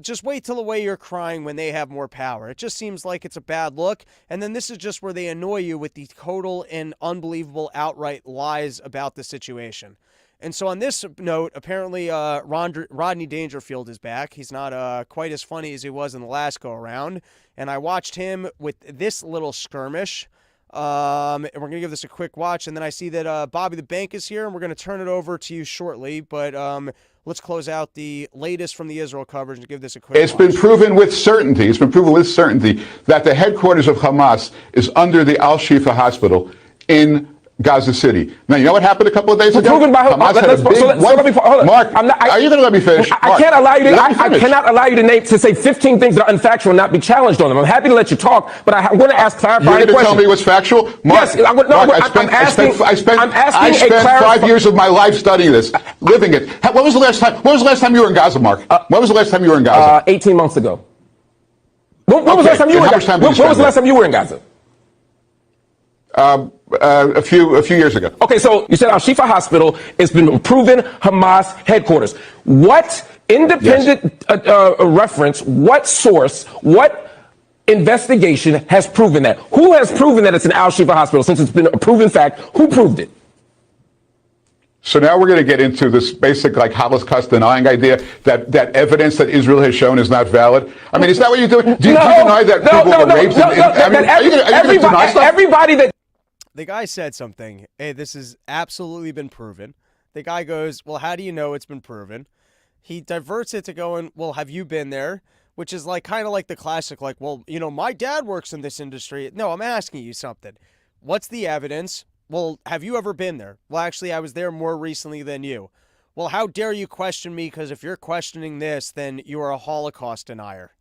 Just wait till the way you're crying when they have more power. It just seems like it's a bad look. And then this is just where they annoy you with the total and unbelievable outright lies about the situation. And so on this note, apparently Rodney Dangerfield is back. He's not quite as funny as he was in the last go-around. And I watched him with this little skirmish. And we're going to give this a quick watch. And then I see that Bobby the Bank is here, and we're going to turn it over to you shortly. But let's close out the latest from the Israel coverage and give this a quick watch. It's been proven with certainty that the headquarters of Hamas is under the Al-Shifa hospital in Gaza City. Now, you know what happened a couple of days ago? Proven by Hamas had a big... Mark, are you going to let me finish? I cannot allow you to say 15 things that are unfactual and not be challenged on them. I'm happy to let you talk, but I'm going to ask clarifying questions. You're going to tell me what's factual? Mark, yes, I spent 5 years of my life studying this, living it. When was the last time you were in Gaza, Mark? When was the last time you were in Gaza? 18 months ago. When was the last time you were in Gaza? When was the last time you were in Gaza? A few years ago. Okay, so you said Al-Shifa Hospital has been proven Hamas headquarters. What independent reference, what source, what investigation has proven that? Who has proven that it's an Al-Shifa hospital since it's been a proven fact? Who proved it? So now we're going to get into this basic, like, Holocaust denying idea that evidence that Israel has shown is not valid. I mean, is that what you're doing? Do you deny that people were raped? Everybody that... The guy said something. Hey, this has absolutely been proven. The guy goes, well, how do you know it's been proven? He diverts it to going, well, have you been there? Which is like kind of like the classic, like, well, you know, my dad works in this industry. No, I'm asking you something. What's the evidence? Well, have you ever been there? Well, actually, I was there more recently than you. Well, how dare you question me? Because if you're questioning this, then you are a Holocaust denier.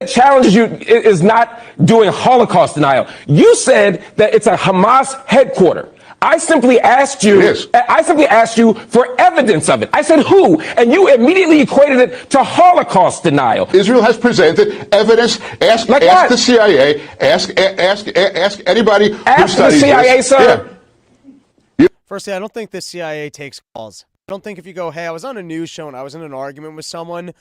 Challenges you is not doing Holocaust denial. You said that it's a Hamas headquarters. I simply asked you for evidence of it. I said who, and you immediately equated it to Holocaust denial. Israel has presented evidence. Ask the CIA. Ask anybody who studies the CIA, this. sir. Yeah. Firstly, I don't think the CIA takes calls. I don't think if you go, hey, I was on a news show and I was in an argument with someone,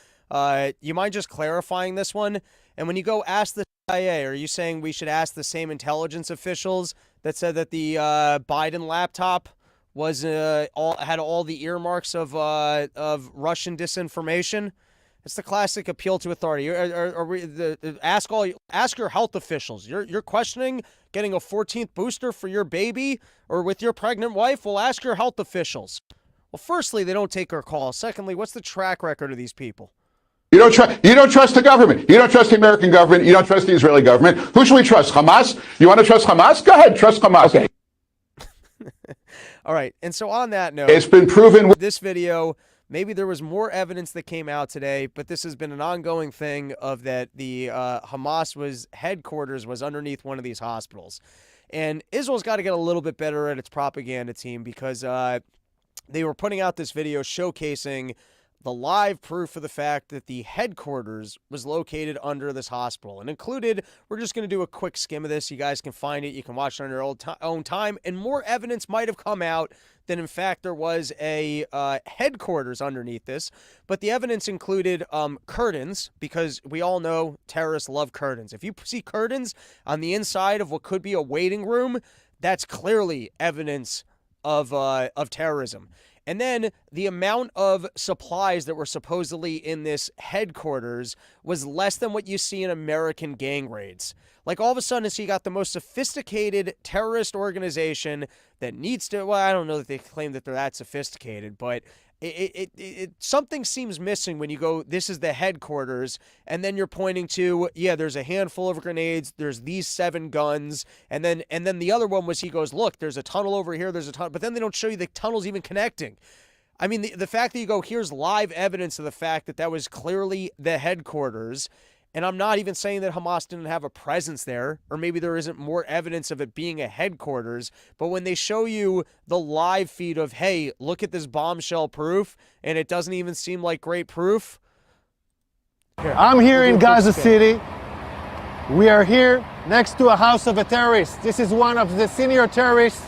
you mind just clarifying this one? And when you go ask the CIA, are you saying we should ask the same intelligence officials that said that the Biden laptop was had all the earmarks of Russian disinformation? It's the classic appeal to authority. Ask your health officials. You're questioning getting a 14th booster for your baby or with your pregnant wife? Well, ask your health officials. Well, firstly, they don't take our calls. Secondly, what's the track record of these people? You don't trust the government. You don't trust the American government. You don't trust the Israeli government. Who should we trust? Hamas? You want to trust Hamas? Go ahead, trust Hamas. Okay. All right. And so on that note, it's been proven with this video, maybe there was more evidence that came out today, but this has been an ongoing thing of that the Hamas headquarters was underneath one of these hospitals. And Israel's got to get a little bit better at its propaganda team because they were putting out this video showcasing the live proof of the fact that the headquarters was located under this hospital. And included, we're just going to do a quick skim of this. You guys can find it. You can watch it on your own time. And more evidence might have come out that, in fact, there was a headquarters underneath this. But the evidence included curtains, because we all know terrorists love curtains. If you see curtains on the inside of what could be a waiting room, that's clearly evidence of terrorism. And then the amount of supplies that were supposedly in this headquarters was less than what you see in American gang raids. Like, all of a sudden, so you got the most sophisticated terrorist organization that needs to, well, I don't know that they claim that they're that sophisticated, but something seems missing when you go, this is the headquarters, and then you're pointing to, yeah, there's a handful of grenades, there's these 7 guns, and then the other one was, he goes, look, there's a tunnel over here, there's a tunnel, but then they don't show you the tunnels even connecting. I mean, the fact that you go, here's live evidence of the fact that that was clearly the headquarters. And I'm not even saying that Hamas didn't have a presence there, or maybe there isn't more evidence of it being a headquarters. But when they show you the live feed of, hey, look at this bombshell proof, and it doesn't even seem like great proof. I'm here in Gaza City. We are here next to a house of a terrorist. This is one of the senior terrorists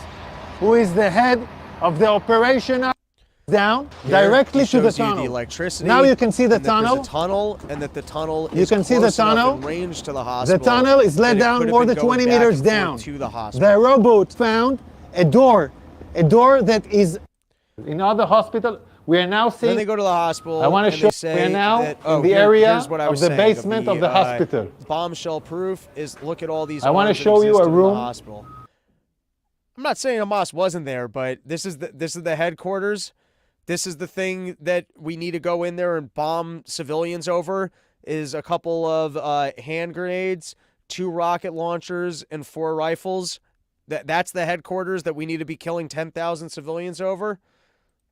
who is the head of the operation. Down directly to the tunnel. The electricity. Now you can see the tunnel. There's a tunnel, and that the tunnel you is can see the tunnel. in range to the hospital. The tunnel is let down more than 20 meters down. To the hospital. The rowboat found a door that is in other hospital. We are now seeing. Then they go to the hospital. I want to show. We are now in the area of the basement of the hospital. Bombshell proof is, look at all these. I want to show you a room. Hospital. I'm not saying Hamas wasn't there, but this is the headquarters. This is the thing that we need to go in there and bomb civilians over, is a couple of hand grenades, 2 rocket launchers, and 4 rifles. That's the headquarters that we need to be killing 10,000 civilians over.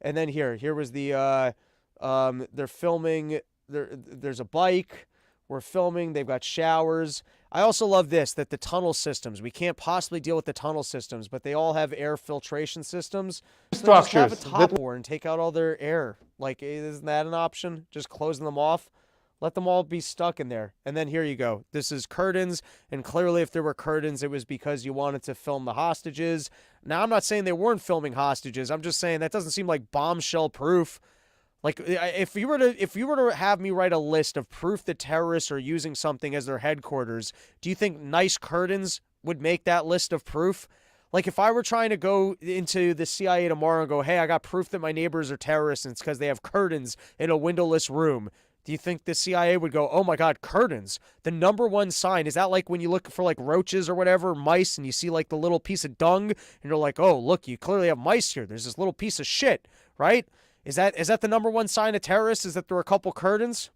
And then here was the they're filming. There's a bike. We're filming. They've got showers. I also love this, that the tunnel systems, we can't possibly deal with the tunnel systems, but they all have air filtration systems. Structures. Just have a top war and take out all their air. Like, isn't that an option? Just closing them off? Let them all be stuck in there. And then here you go. This is curtains, and clearly if there were curtains, it was because you wanted to film the hostages. Now, I'm not saying they weren't filming hostages. I'm just saying that doesn't seem like bombshell proof. Like, if you were to have me write a list of proof that terrorists are using something as their headquarters, do you think nice curtains would make that list of proof? Like, if I were trying to go into the CIA tomorrow and go, hey, I got proof that my neighbors are terrorists and it's because they have curtains in a windowless room, do you think the CIA would go, oh my God, curtains, the #1 sign? Is that like when you look for like roaches or whatever, mice, and you see like the little piece of dung and you're like, oh, look, you clearly have mice here. There's this little piece of shit, right? Is that the #1 sign of terrorists? Is that there are a couple curtains?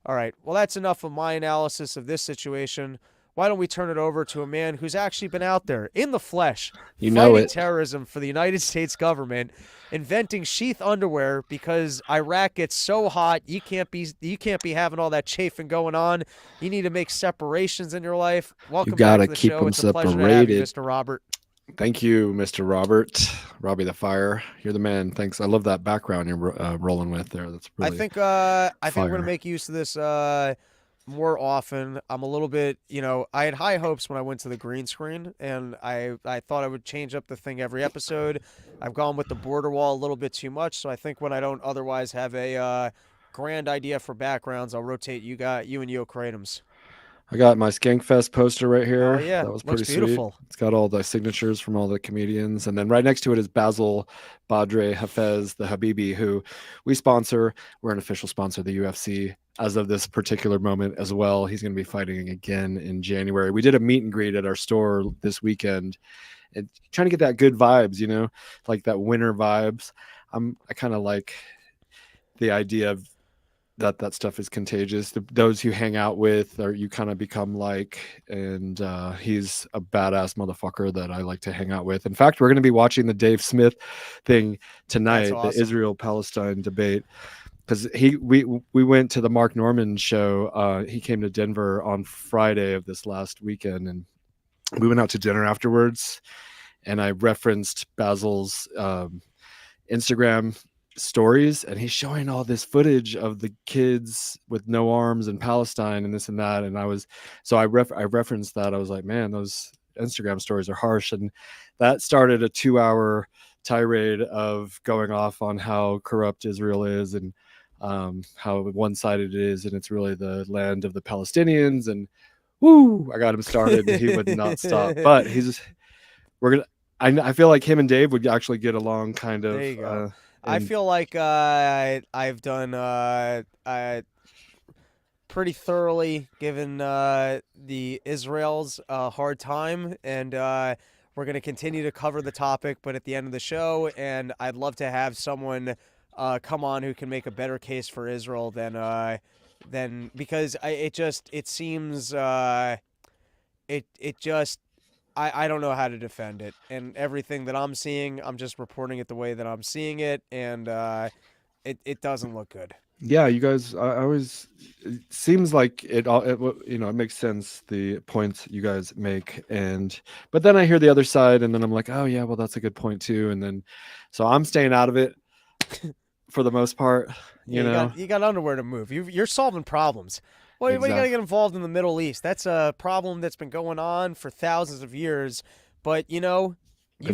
All right. Well, that's enough of my analysis of this situation. Why don't we turn it over to a man who's actually been out there in the flesh, fighting terrorism for the United States government, inventing sheath underwear because Iraq gets so hot you can't be having all that chafing going on. You need to make separations in your life. Welcome back to the show. It's a pleasure to have you, Mr. Robert. Thank you, Mr. Robert. Robbie the Fire. You're the man. Thanks. I love that background you're rolling with there. That's really I think we're going to make use of this more often. I'm a little bit, I had high hopes when I went to the green screen, and I thought I would change up the thing every episode. I've gone with the border wall a little bit too much, so I think when I don't otherwise have a grand idea for backgrounds, I'll rotate you and Yo Kratom's. I got my Skankfest poster right here. Oh, yeah. That was pretty beautiful. Sweet. It's got all the signatures from all the comedians. And then right next to it is Basil Badre Hafez, the Habibi, who we sponsor. We're an official sponsor of the UFC as of this particular moment as well. He's going to be fighting again in January. We did a meet and greet at our store this weekend and trying to get that good vibes, like that winter vibes. I kind of like the idea of that stuff is contagious. Those you hang out with or you kind of become like, and he's a badass motherfucker that I like to hang out with. In fact, we're going to be watching the Dave Smith thing tonight, awesome. The Israel-Palestine debate, because we went to the Mark Norman show. He came to Denver on Friday of this last weekend, and we went out to dinner afterwards, and I referenced Basil's Instagram stories, and he's showing all this footage of the kids with no arms in Palestine and this and that. And I referenced that. I was like, man, those Instagram stories are harsh. And that started a 2-hour tirade of going off on how corrupt Israel is and how one-sided it is, and it's really the land of the Palestinians. And woo, I got him started, and he would not stop. But I feel like him and Dave would actually get along kind of. There you go. I feel like I've done pretty thoroughly given the Israels a hard time, and we're going to continue to cover the topic, but at the end of the show, and I'd love to have someone come on who can make a better case for Israel than because it seems I don't know how to defend it, and everything that I'm seeing, I'm just reporting it the way that I'm seeing it, and it doesn't look good. Yeah, you guys, it seems like it makes sense, the points you guys make, but then I hear the other side, and then I'm like, oh yeah, well that's a good point too, and then so I'm staying out of it for the most part. You got underwear to move. You're solving problems. Well, Exactly. You got to get involved in the Middle East. That's a problem that's been going on for thousands of years. But, you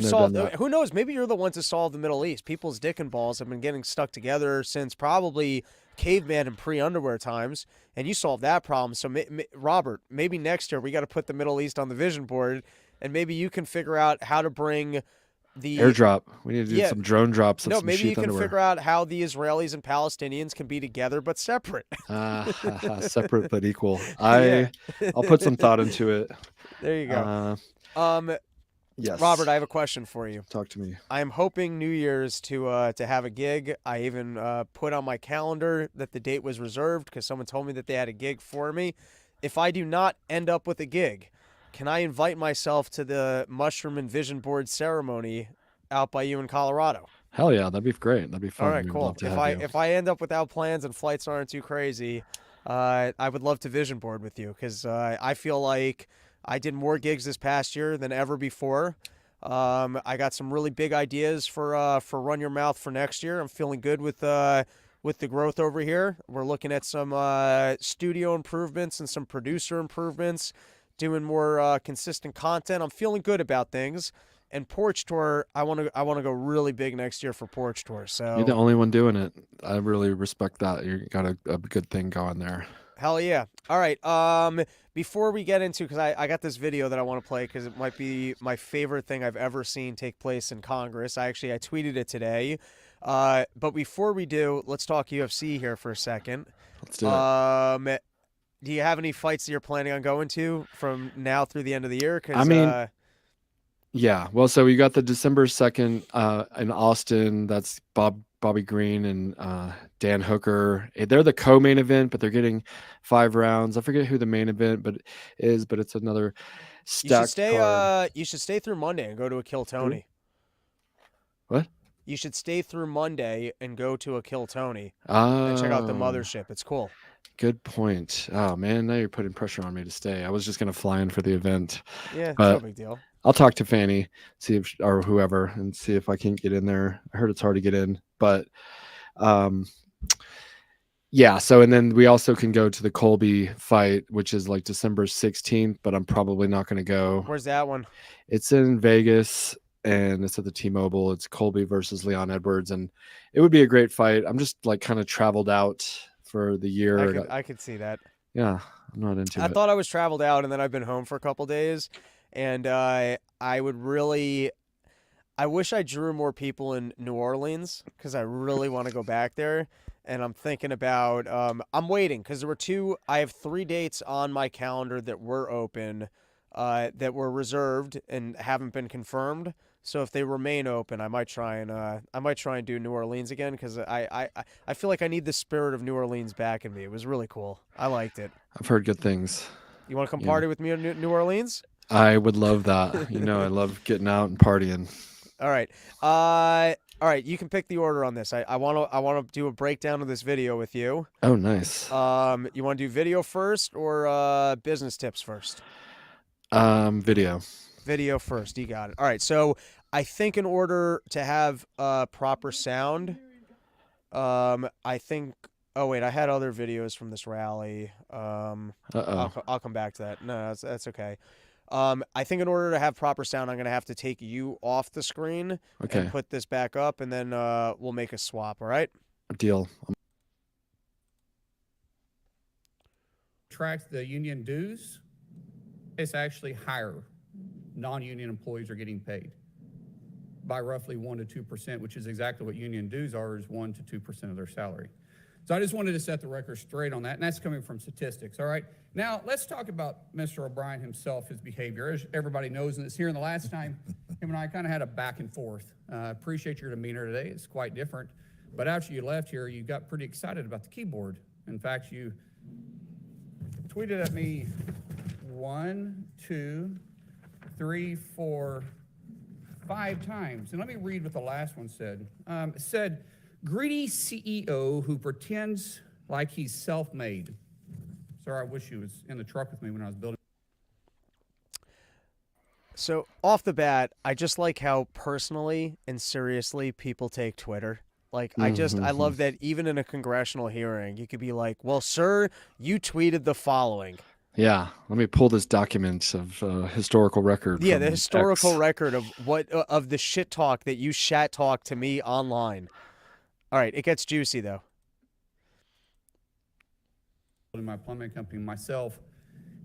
solved. Who knows? Maybe you're the one to solve the Middle East. People's dick and balls have been getting stuck together since probably caveman and pre-underwear times, and you solved that problem. So, Robert, maybe next year we got to put the Middle East on the vision board, and maybe you can figure out how to bring the airdrop. We need to do some drone drops. No, maybe you can figure out how the Israelis and Palestinians can be together but separate. Separate but equal. I'll put some thought into it. There you go. Yes, Robert, I have a question for you. Talk to me. I am hoping New Year's to have a gig. I even put on my calendar that the date was reserved because someone told me that they had a gig for me. If I do not end up with a gig, can I invite myself to the Mushroom and Vision Board ceremony out by you in Colorado? Hell yeah, that'd be great. That'd be fun. All right, cool. If I end up without plans and flights aren't too crazy, I would love to vision board with you because I feel like I did more gigs this past year than ever before. I got some really big ideas for Run Your Mouth for next year. I'm feeling good with the growth over here. We're looking at some studio improvements and some producer improvements, doing more consistent content. I'm feeling good about things. And Porch Tour, I want to go really big next year for Porch Tour. So you're the only one doing it. I really respect that. You got a good thing going there. Hell yeah. All right. Before we get into, because I got this video that I want to play because it might be my favorite thing I've ever seen take place in Congress. I tweeted it today. But before we do, let's talk UFC here for a second. Let's do it. Do you have any fights that you're planning on going to from now through the end of the year? Yeah. Well, so we got the December 2nd in Austin. That's Bobby Green and Dan Hooker. They're the co-main event, but they're getting 5 rounds. I forget who the main event but it's another stacked card. You should stay through Monday and go to a Kill Tony. What? You should stay through Monday and go to a Kill Tony and check out the mothership. It's cool. Good point. Oh man, now you're putting pressure on me to stay. I was just gonna fly in for the event. Yeah, no big deal. I'll talk to Fanny, or whoever, and see if I can get in there. I heard it's hard to get in, but yeah. So, and then we also can go to the Colby fight, which is like December 16th, but I'm probably not going to go. Where's that one? It's in Vegas, and it's at the T-Mobile. It's Colby versus Leon Edwards, and it would be a great fight. I'm just like kind of traveled out for the year. I could see that. Yeah, I'm not into it. I thought I was traveled out, and then I've been home for a couple days. And I wish I drew more people in New Orleans because I really want to go back there. And I'm thinking about, I'm waiting because I have 3 dates on my calendar that were open, that were reserved and haven't been confirmed. So if they remain open, I might try and do New Orleans again because I feel like I need the spirit of New Orleans back in me. It was really cool. I liked it. I've heard good things. You want to come party with me in New Orleans? I would love that. I love getting out and partying. All right. All right. You can pick the order on this. I want to do a breakdown of this video with you. Oh, nice. You want to do video first or business tips first? Video. Video first. You got it. All right. So I think in order to have proper sound, I think. Oh wait, I had other videos from this rally. I'll come back to that. No, that's okay. I think in order to have proper sound, I'm gonna have to take you off the screen and put this back up, and then we'll make a swap. All right? Deal. Track the union dues, it's actually higher. Non-union employees are getting paid by roughly 1 to 2%, which is exactly what union dues are, is 1 to 2% of their salary. So I just wanted to set the record straight on that, and that's coming from statistics, all right? Now, let's talk about Mr. OBrien himself, his behavior. As everybody knows, and it's here, and the last time, him and I kind of had a back and forth. Appreciate your demeanor today. It's quite different. But after you left here, you got pretty excited about the keyboard. In fact, you tweeted at me 1, 2, 3, 4, 5 times. And let me read what the last one said. It said, greedy CEO who pretends like he's self-made. Sir, I wish you was in the truck with me when I was building. So off the bat, I just like how personally and seriously people take Twitter. Like, I love that even in a congressional hearing, you could be like, well, sir, you tweeted the following. Yeah, let me pull this document of historical record. Yeah, the historical record of of the shit talk that you shat talk to me online. All right, it gets juicy though. My plumbing company, myself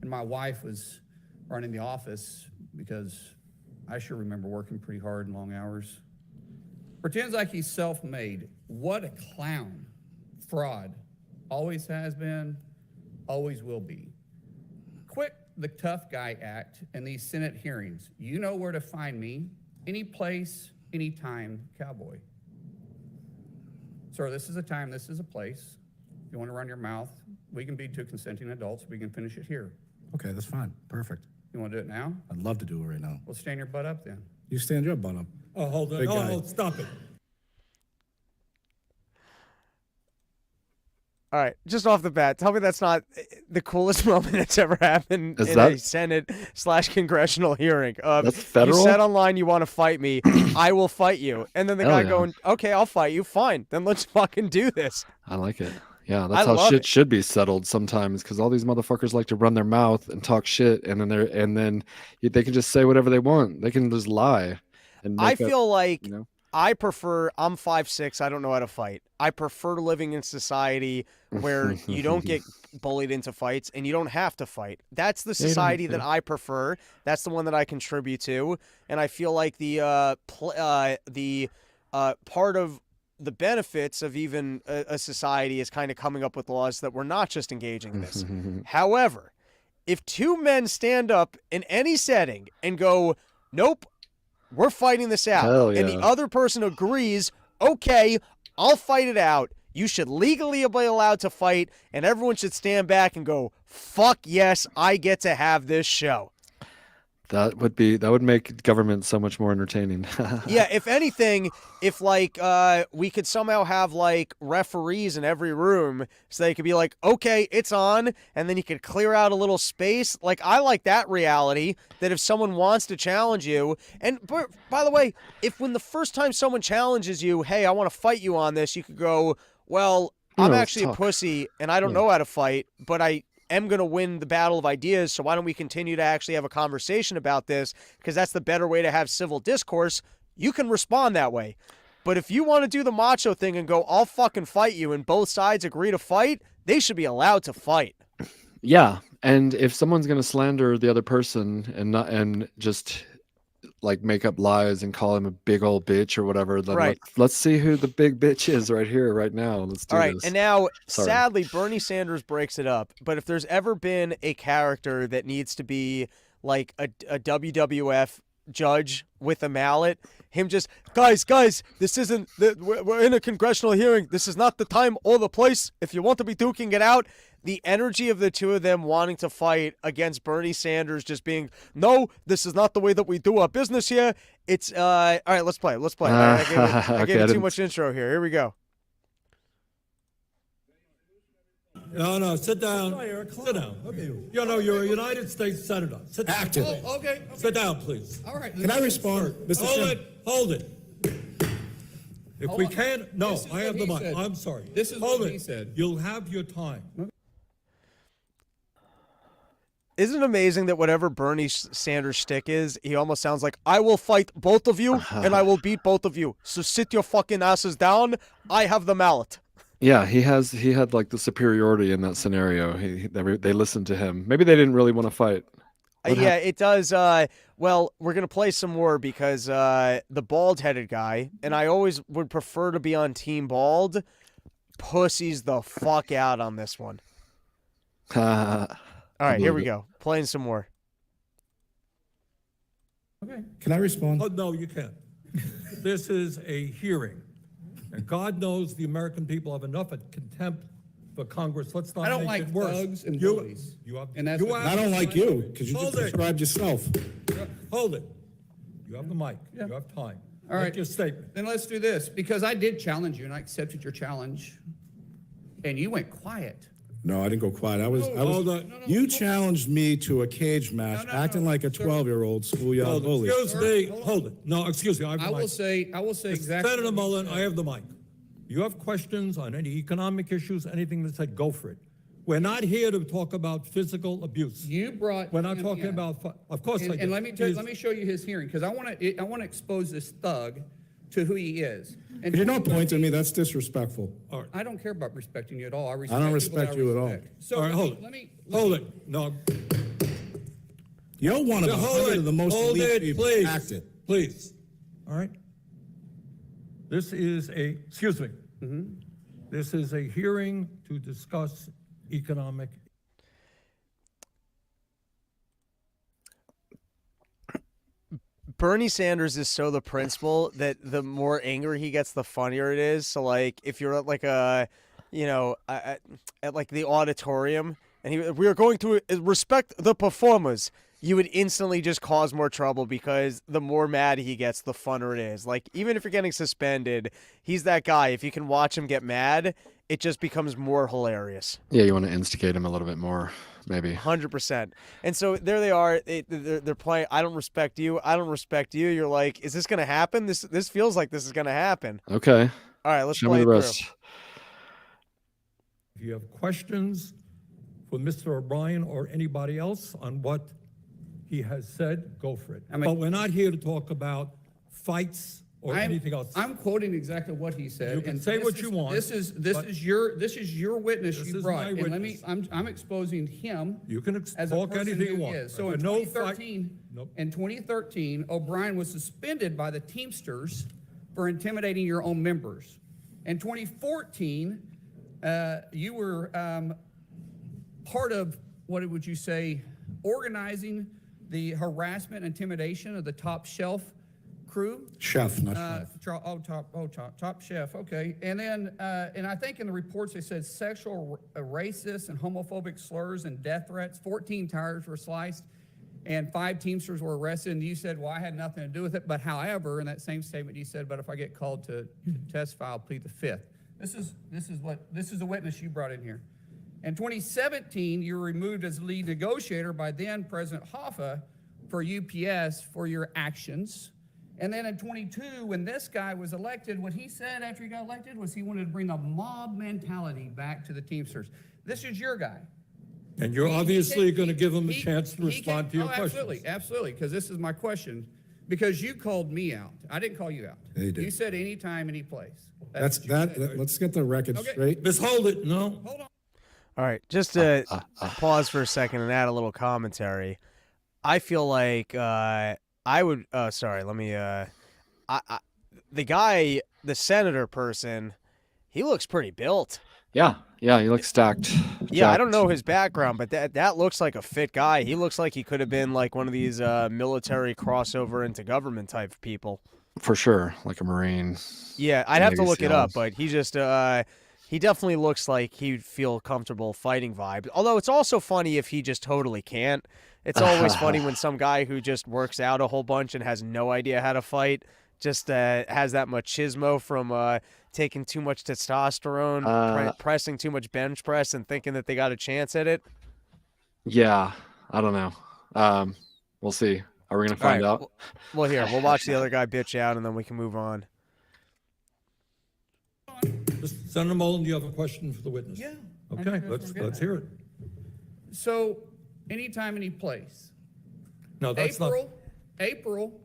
and my wife was running the office because I sure remember working pretty hard and long hours. Pretends like he's self-made. What a clown. Fraud. Always has been, always will be. Quit the tough guy act in these Senate hearings. You know where to find me. Any place, anytime, Cowboy. Sir, this is a time, this is a place. If you want to run your mouth, we can be two consenting adults. We can finish it here. Okay, that's fine. Perfect. You want to do it now? I'd love to do it right now. Well, stand your butt up then. You stand your butt up. Oh, hold on. Oh, stop it. All right, just off the bat, tell me that's not the coolest moment that's ever happened in a Senate/congressional hearing. That's federal? You said online you want to fight me, I will fight you. And then the guy going, okay, I'll fight you, fine. Then let's fucking do this. I like it. Yeah, that's how shit should be settled sometimes, because all these motherfuckers like to run their mouth and talk shit, and then they can just say whatever they want. They can just lie. And I feel like I'm 5'6", I don't know how to fight. I prefer living in society where you don't get bullied into fights and you don't have to fight. That's the society that I prefer. That's the one that I contribute to. And I feel like the part of the benefits of even a society is kind of coming up with laws that we're not just engaging in this. However, if two men stand up in any setting and go, nope, we're fighting this out, and the other person agrees, okay, I'll fight it out, you should legally be allowed to fight, and everyone should stand back and go, fuck yes, I get to have this show. That would make government so much more entertaining. Yeah, if anything, if we could somehow have referees in every room, so they could be like, okay, it's on, and then you could clear out a little space. I like that reality, that if someone wants to challenge you, and by the way, if when the first time someone challenges you, hey, I want to fight you on this, you could go, well, I'm actually a pussy and I don't know how to fight, but I am going to win the battle of ideas, so why don't we continue to actually have a conversation about this, because that's the better way to have civil discourse. You can respond that way. But if you want to do the macho thing and go, I'll fucking fight you, and both sides agree to fight, they should be allowed to fight. Yeah, and if someone's going to slander the other person and just make up lies and call him a big old bitch or whatever, then let's see who the big bitch is right here, right now. Let's do this. All right, and now, sadly, Bernie Sanders breaks it up. But if there's ever been a character that needs to be like a WWF judge with a mallet, him just, guys, this isn't, we're in a congressional hearing. This is not the time or the place. If you want to be duking it out. The energy of the two of them wanting to fight against Bernie Sanders just being, no, this is not the way that we do our business here. It's, all right, let's play. I gave it too much intro here. Here we go. No, sit down. Sit down. Okay. You're a United States Senator. Sit down. Actively. Oh, okay. Sit down, please. All right. Can I respond, Mr. Chairman? Hold it. If Hold we on. can't, no, This is I what have the he mic. said. I'm sorry. This is Hold what it. he said. You'll have your time. Isn't it amazing that whatever Bernie Sanders' shtick is, he almost sounds like, I will fight both of you and I will beat both of you. So sit your fucking asses down. I have the mallet. Yeah, he had like the superiority in that scenario. They listened to him. Maybe they didn't really want to fight. Yeah, it does. Well, we're going to play some more because the bald-headed guy, and I always would prefer to be on Team Bald, pussies the fuck out on this one. All right, here we go. Playing some more. Okay. Can I respond? Oh, no, you can't. This is a hearing. And God knows the American people have enough of contempt for Congress. Let's not I don't make like it worse. thugs and You- bullies. You have, And that's you what- have I don't the like mic. you because you just Hold it. described yourself. Hold it. You have the mic. Yeah. You have time. All right. Make your statement. Then let's do this, because I did challenge you and I accepted your challenge, and you went quiet. No, I didn't go quiet. I was. hold on. No, You challenged me to a cage match, acting like a 12-year-old schoolyard Hold it. bully. Excuse me. Hold it. No, excuse me. I have the I mic. will say exactly. Senator what you Mullen, said. I have the mic. You have questions on any economic issues, anything that said, go for it. We're not here to talk about physical abuse. You brought. We're not him talking in. about, of course I And, do. and let me show you his hearing, because I want to expose this thug to who he is. And If you don't point at me, that's disrespectful. All right. I don't care about respecting you at all. I respect don't people respect that I you at all. respect. So All right, hold it. let me Hold it. No. You're one of Hold it. the most Hold elite it, people please. acted. Please. All right. This is excuse me. Mm-hmm. This is a hearing to discuss economic. Bernie Sanders is so the principal that the more angry he gets, the funnier it is. So, like, if you're at like a, at like the auditorium, and we are going to respect the performers, you would instantly just cause more trouble because the more mad he gets, the funner it is. Like, even if you're getting suspended, he's that guy. If you can watch him get mad, it just becomes more hilarious. Yeah, you want to instigate him a little bit more, maybe. 100%. And so there they are. They're playing, I don't respect you. I don't respect you. You're like, is this going to happen? This feels like this is going to happen. Okay. All right, let's Show play me it the through. rest. If you have questions for Mr. O'Brien or anybody else on what he has said, go for it. But we're not here to talk about fights or anything else. I'm quoting exactly what he said. You can and say this what is- you want, This is but- your witness This you is brought. my And let me, witness. I'm exposing him. You can as a talk person anything who you he want. is. So but in no 2013, Nope. in 2013, O'Brien was suspended by the Teamsters for intimidating your own members. In 2014, you were part of, what would you say, organizing the harassment and intimidation of the Top Shelf crew. Chef, not chef. Top Chef, okay. And then, and I think in the reports they said sexual, racist and homophobic slurs and death threats. 14 tires were sliced and 5 Teamsters were arrested. And you said, well, I had nothing to do with it. But however, in that same statement, you said, but if I get called to testify, I'll plead the fifth. This is the witness you brought in here. In 2017, you were removed as lead negotiator by then President Hoffa for UPS for your actions. And then in 22, when this guy was elected, what he said after he got elected was he wanted to bring the mob mentality back to the Teamsters. This is your guy. And you're obviously going to give him a chance to respond to your questions. Absolutely, absolutely, because this is my question. Because you called me out. I didn't call you out. Yeah, you did. You said anytime, any place. That's what you said. Let's get the record Okay. straight. Just hold it. No. Hold on. All right, just to pause for a second and add a little commentary. I feel like I would. Sorry, let me. The guy, the senator person, he looks pretty built. Yeah, he looks stacked. Yeah, I don't know his background, but that looks like a fit guy. He looks like he could have been like one of these military crossover into government type people. For sure, like a Marine. Yeah, I'd have to Navy look it up, SEALs. but he just he definitely looks like he'd feel comfortable fighting vibe. Although it's also funny if he just totally can't. It's always funny when some guy who just works out a whole bunch and has no idea how to fight just has that machismo from taking too much testosterone, pressing too much bench press, and thinking that they got a chance at it. Yeah, I don't know. We'll see. Are we gonna find out? Well, here, we'll watch the other guy bitch out, and then we can move on. Senator Mullen, do you have a question for the witness? Yeah. Okay, let's hear it. So, anytime, any place. No, that's April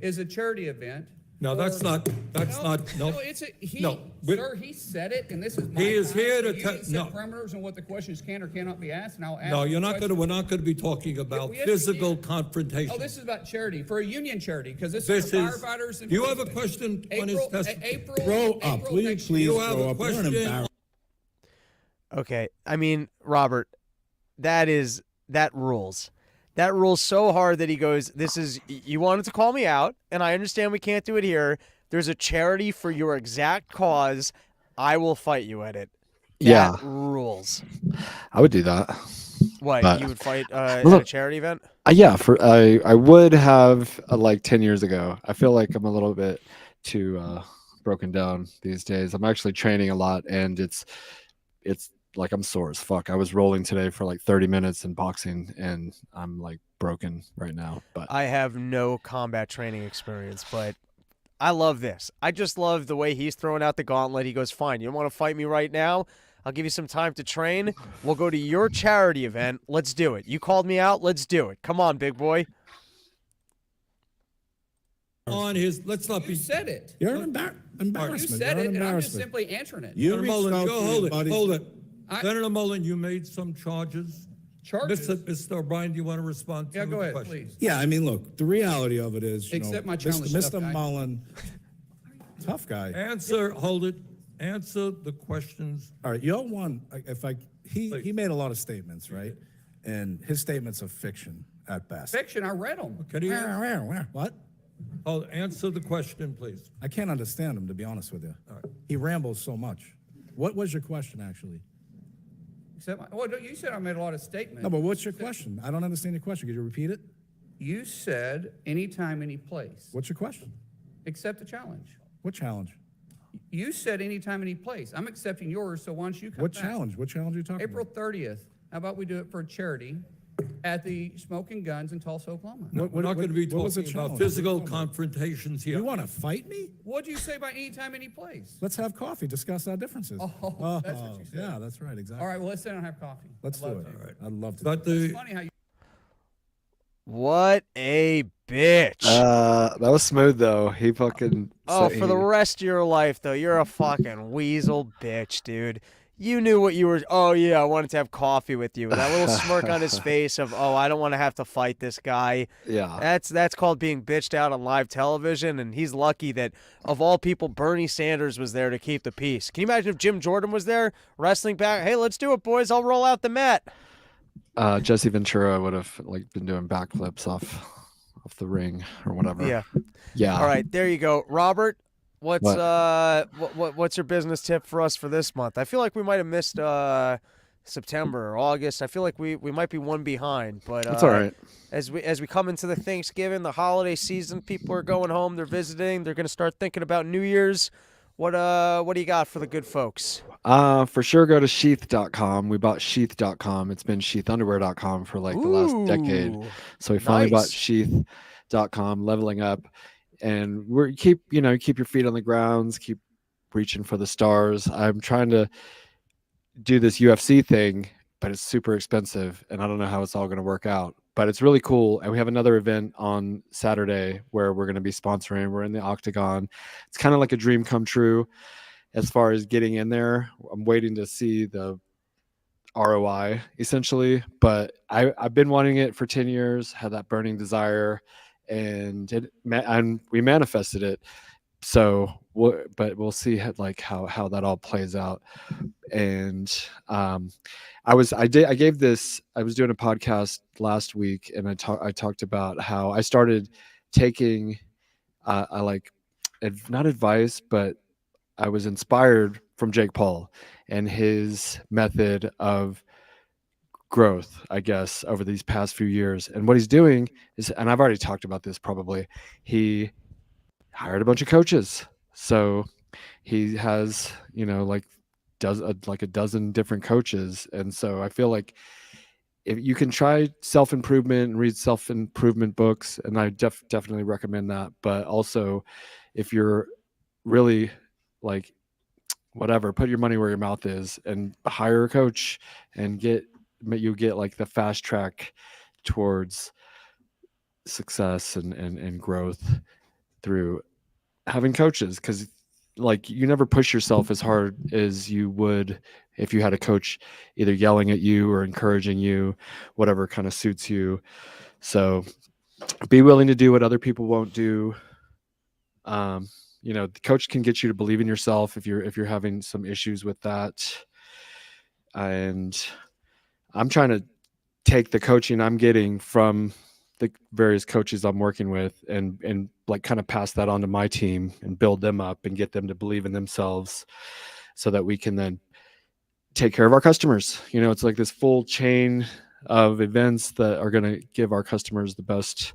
is a charity event. No, that's not. No, it's sir, he said it, and this is my He is time, here so to you tell. need to set No. parameters on what the questions can or cannot be asked, and I'll ask. No, the you're not going to. question. We're not going to be talking about Yes, physical we can. confrontation. Oh, this is about charity, for a union charity, because this This is for is. firefighters. And You have a question on his testimony. April. Grow up. April Will you next please year. You have grow a up? You're an question. embarrassment. Okay, I mean, Robert, that rules. That rules so hard that he goes, you wanted to call me out, and I understand we can't do it here. There's a charity for your exact cause. I will fight you at it. Yeah. That rules. I would do that. What, But- you would fight at Look, a charity event? Yeah, I would have like 10 years ago. I feel like I'm a little bit too broken down these days. I'm actually training a lot, and it's like I'm sore as fuck. I was rolling today for like 30 minutes in boxing, and I'm like broken right now. But I have no combat training experience, but I love this. I just love the way he's throwing out the gauntlet. He goes, fine, you want to fight me right now? I'll give you some time to train. We'll go to your charity event. Let's do it. You called me out. Let's do it. Come on, big boy. Let's not You be. said it. You're an You embarrassment. said You're it, an and I'm just embarrassment. simply answering it. You Senator reached Mullen, out go to hold your it. buddies. Hold it. I- Senator Mullen, you made some charges. Charges? Mr. O'Brien, do you want to respond to Yeah, go the ahead, question? please. Yeah, I mean, look, the reality of it is, Accept my challenge, Mr. tough guy. Mullen, tough guy. Hold it. Answer the questions. All right, you're one. He made a lot of statements, right? And his statements are fiction at best. Fiction, I read them. Can you answer? What? Answer the question, please. I can't understand him, to be honest with you. right. He rambles so much. What was your question, actually? You said I made a lot of statements. No, but what's your question? I don't understand your question. Could you repeat it? You said anytime, any place. What's your question? Accept the challenge. What challenge? You said anytime, any place. I'm accepting yours, so why don't you come What back? challenge? What challenge are you talking April about? 30th. How about we do it for a charity at the Smoking Guns in Tulsa, Oklahoma? We're not going to be what was the talking about challenge? physical What are you talking about? confrontations here. You want to fight me? What do you say about anytime, any place? Let's have coffee, discuss our differences. Oh, that's what you said. Yeah, that's right, exactly. All right, well, let's sit down and have coffee. Let's I'd do love it. to. I'd love to. But It's the funny how you What a bitch. that was smooth though. He fucking. Oh, for the rest of your life, though, you're a fucking weasel bitch, dude. You knew what you were. Oh, yeah, I wanted to have coffee with you. That little smirk on his face of, oh, I don't want to have to fight this guy. Yeah. That's called being bitched out on live television, and he's lucky that, of all people, Bernie Sanders was there to keep the peace. Can you imagine if Jim Jordan was there wrestling back? Hey, let's do it, boys. I'll roll out the mat. Jesse Ventura would have like been doing backflips off the ring or whatever. Yeah. Yeah. All right, there you go. Robert, what's what's your business tip for us for this month? I feel like we might have missed September or August. I feel like we might be one behind, but That's all right. As we come into the Thanksgiving, the holiday season, people are going home, they're visiting, they're going to start thinking about New Year's. What do you got for the good folks? For sure, go to sheath.com. We bought sheath.com. It's been sheathunderwear.com for like the last decade. So we finally bought nice. sheath.com, leveling up. And we're keep your feet on the grounds, keep reaching for the stars. I'm trying to do this UFC thing, but it's super expensive and I don't know how it's all going to work out. But it's really cool. And we have another event on Saturday where we're going to be sponsoring. We're in the Octagon. It's kind of like a dream come true as far as getting in there. I'm waiting to see the ROI essentially, but I've been wanting it for 10 years, had that burning desire, and we manifested it. So, but we'll see how that all plays out. And I was doing a podcast last week, and I talked about how I started taking, not advice, but I was inspired from Jake Paul and his method of growth, I guess, over these past few years. And what he's doing is, and I've already talked about this probably, he hired a bunch of coaches. So he has, a dozen different coaches. And so I feel like if you can try self-improvement and read self-improvement books, and I definitely recommend that. But also if you're really whatever, put your money where your mouth is and hire a coach and get like the fast track towards success and growth through having coaches. Because like you never push yourself as hard as you would if you had a coach either yelling at you or encouraging you, whatever kind of suits you. So be willing to do what other people won't do. The coach can get you to believe in yourself if you're having some issues with that. And I'm trying to take the coaching I'm getting from the various coaches I'm working with and like kind of pass that on to my team and build them up and get them to believe in themselves so that we can then take care of our customers. It's like this full chain of events that are going to give our customers the best.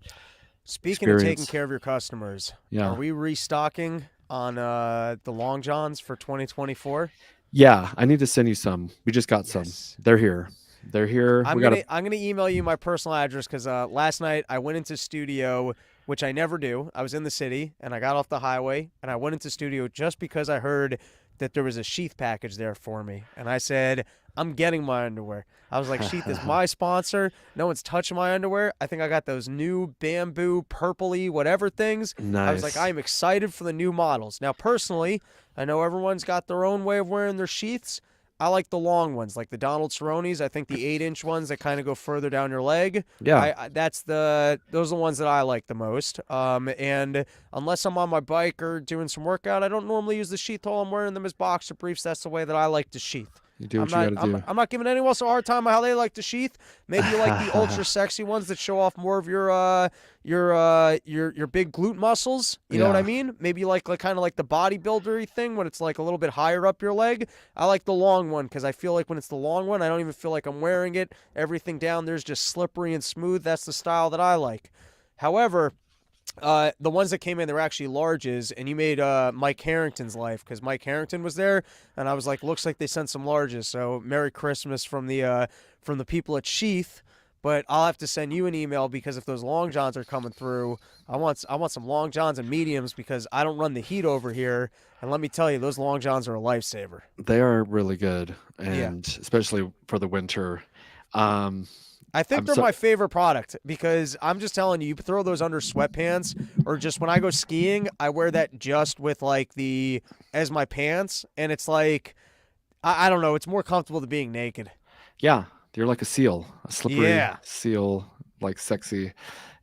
Speaking of taking care of your customers, are we restocking on the Long Johns for 2024? Yeah, I need to send you some. We just got some. They're here. I'm gonna email you my personal address because last night I went into studio, which I never do. I was in the city and I got off the highway and I went into studio just because I heard that there was a Sheath package there for me, and I said, I'm getting my underwear. I was like, Sheath is my sponsor. No one's touching my underwear. I think I got those new bamboo, purpley, whatever things. Nice. I was like, I'm excited for the new models. Now, personally, I know everyone's got their own way of wearing their sheaths. I like the long ones, like the Donald Cerrone's. I think the 8-inch ones that kind of go further down your leg. Yeah, those are the ones that I like the most. And unless I'm on my bike or doing some workout, I don't normally use the sheath while I'm wearing them as boxer briefs. That's the way that I like to sheath. You do what you gotta do. I'm not giving anyone else a hard time how they like to sheath. Maybe you like the ultra sexy ones that show off more of your big glute muscles. You know what I mean? Maybe you like kind of like the bodybuilder-y thing when it's like a little bit higher up your leg. I like the long one because I feel like when it's the long one, I don't even feel like I'm wearing it. Everything down there's just slippery and smooth. That's the style that I like. However, the ones that came in, they were actually larges, and you made Mike Harrington's life because Mike Harrington was there, and I was like, looks like they sent some larges. So Merry Christmas from the people at Sheath. But I'll have to send you an email because if those long johns are coming through, I want some long johns and mediums because I don't run the heat over here. And let me tell you, those long johns are a lifesaver. They are really good, and especially for the winter. I think they're my favorite product because I'm just telling you, you throw those under sweatpants or just when I go skiing, I wear that just with like as my pants. And it's like, I don't know, it's more comfortable than being naked. Yeah. You're like a seal, a slippery seal, like sexy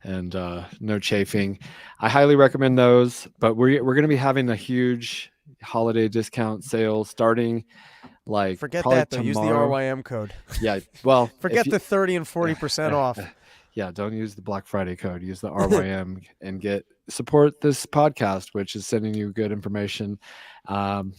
and no chafing. I highly recommend those, but we're going to be having a huge holiday discount sale starting like forget that though. Tomorrow. Use the RYM code. Yeah, well, forget the 30 and 40% off. Yeah, don't use the Black Friday code. Use the RYM and support this podcast, which is sending you good information, and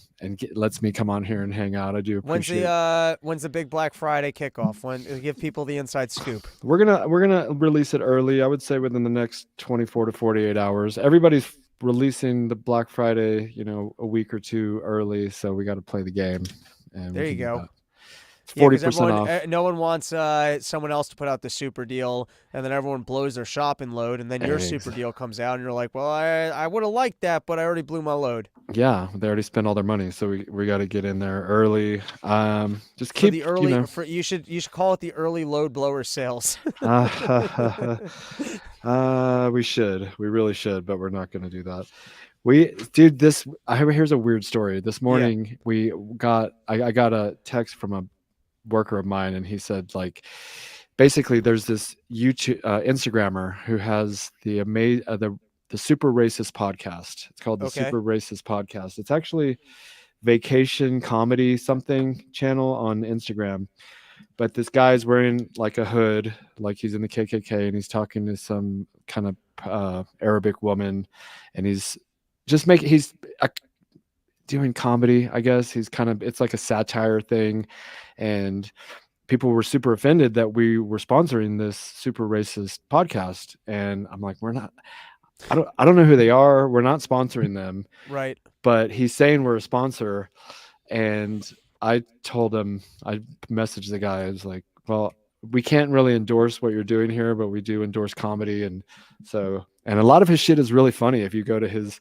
lets me come on here and hang out. I do appreciate. When's the big Black Friday kickoff? When give people the inside scoop? We're gonna release it early. I would say within the next 24 to 48 hours. Everybody's releasing the Black Friday, a week or two early, so we got to play the game. And there you go. 40% off. No one wants someone else to put out the super deal, and then everyone blows their shopping load, and then your super deal comes out, and you're like, well, I would have liked that, but I already blew my load. Yeah, they already spent all their money, so we got to get in there early. Just keep the early. You should call it the early load blower sales. We really should, but we're not going to do that. Here's a weird story. This morning I got a text from a worker of mine, and he said, like, basically there's this YouTube Instagrammer who has the Super Racist podcast. It's called the Super Racist podcast. It's actually vacation comedy something channel on Instagram. But this guy's wearing like a hood, like he's in the KKK, and he's talking to some kind of Arabic woman, and he's doing comedy, I guess. It's like a satire thing, and people were super offended that we were sponsoring this Super Racist podcast. And I'm like, I don't know who they are. We're not sponsoring them. Right. But he's saying we're a sponsor, and I told him, I messaged the guy. I was like, well, we can't really endorse what you're doing here, but we do endorse comedy, and a lot of his shit is really funny if you go to his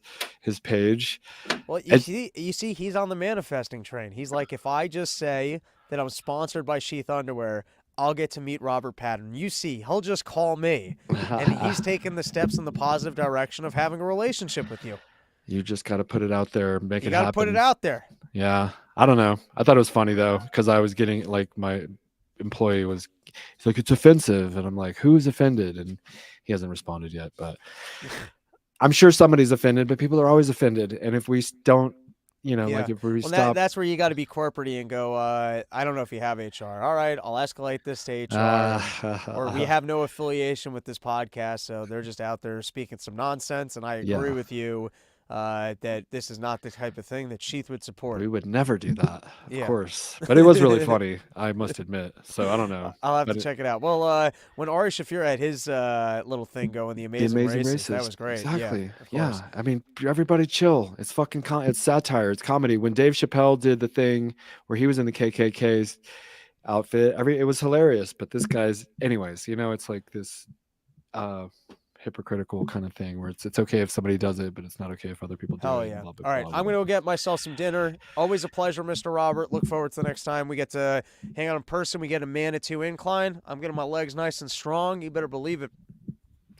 page. Well, you see, he's on the manifesting train. He's like, if I just say that I'm sponsored by Sheath Underwear, I'll get to meet Robert Patton. You see, he'll just call me, and he's taking the steps in the positive direction of having a relationship with you. You just got to put it out there, make it happen. You got to put it out there. Yeah, I don't know. I thought it was funny though, because I was getting like my employee was, he's like, it's offensive, and I'm like, who's offended? And he hasn't responded yet, but I'm sure somebody's offended. But people are always offended, and if we don't, like if we stop, that's where you got to be corporate-y and go. I don't know if you have HR. All right, I'll escalate this to HR, or we have no affiliation with this podcast, so they're just out there speaking some nonsense. And I agree with you. That this is not the type of thing that Sheath would support. We would never do that, of course. But it was really funny, I must admit. So I don't know. I'll have to check it out. Well, when Ari Shaffir had his little thing going, the Amazing Races, that was great. Exactly. Yeah. I mean, everybody chill. It's fucking it's satire. It's comedy. When Dave Chappelle did the thing where he was in the KKK's outfit, it was hilarious. But this guy's, anyways, it's like this hypocritical kind of thing where it's okay if somebody does it, but it's not okay if other people do it. Yeah. All right, I'm going to go get myself some dinner. Always a pleasure, Mr. Robert. Look forward to the next time we get to hang out in person. We get a Manitou incline. I'm getting my legs nice and strong. You better believe it.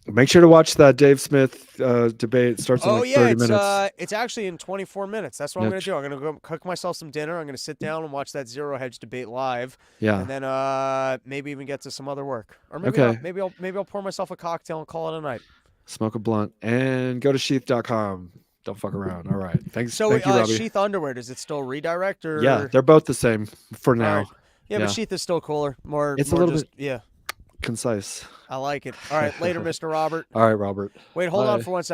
Make sure to watch that Dave Smith debate. It starts in 30 minutes. It's actually in 24 minutes. That's what I'm going to do. I'm going to go cook myself some dinner. I'm going to sit down and watch that Zero Hedge debate live. Yeah. And then maybe even get to some other work. Or maybe I'll pour myself a cocktail and call it a night. Smoke a blunt and go to sheath.com. Don't fuck around. All right. Thanks. So Thank you, Robbie. Sheath Underwear, does it still redirect or? Yeah, they're both the same for now. Right. Yeah, but Sheath is still cooler. It's a little bit concise. I like it. All right, later, Mr. Robert. All right, Robert. Wait, hold on for 1 second.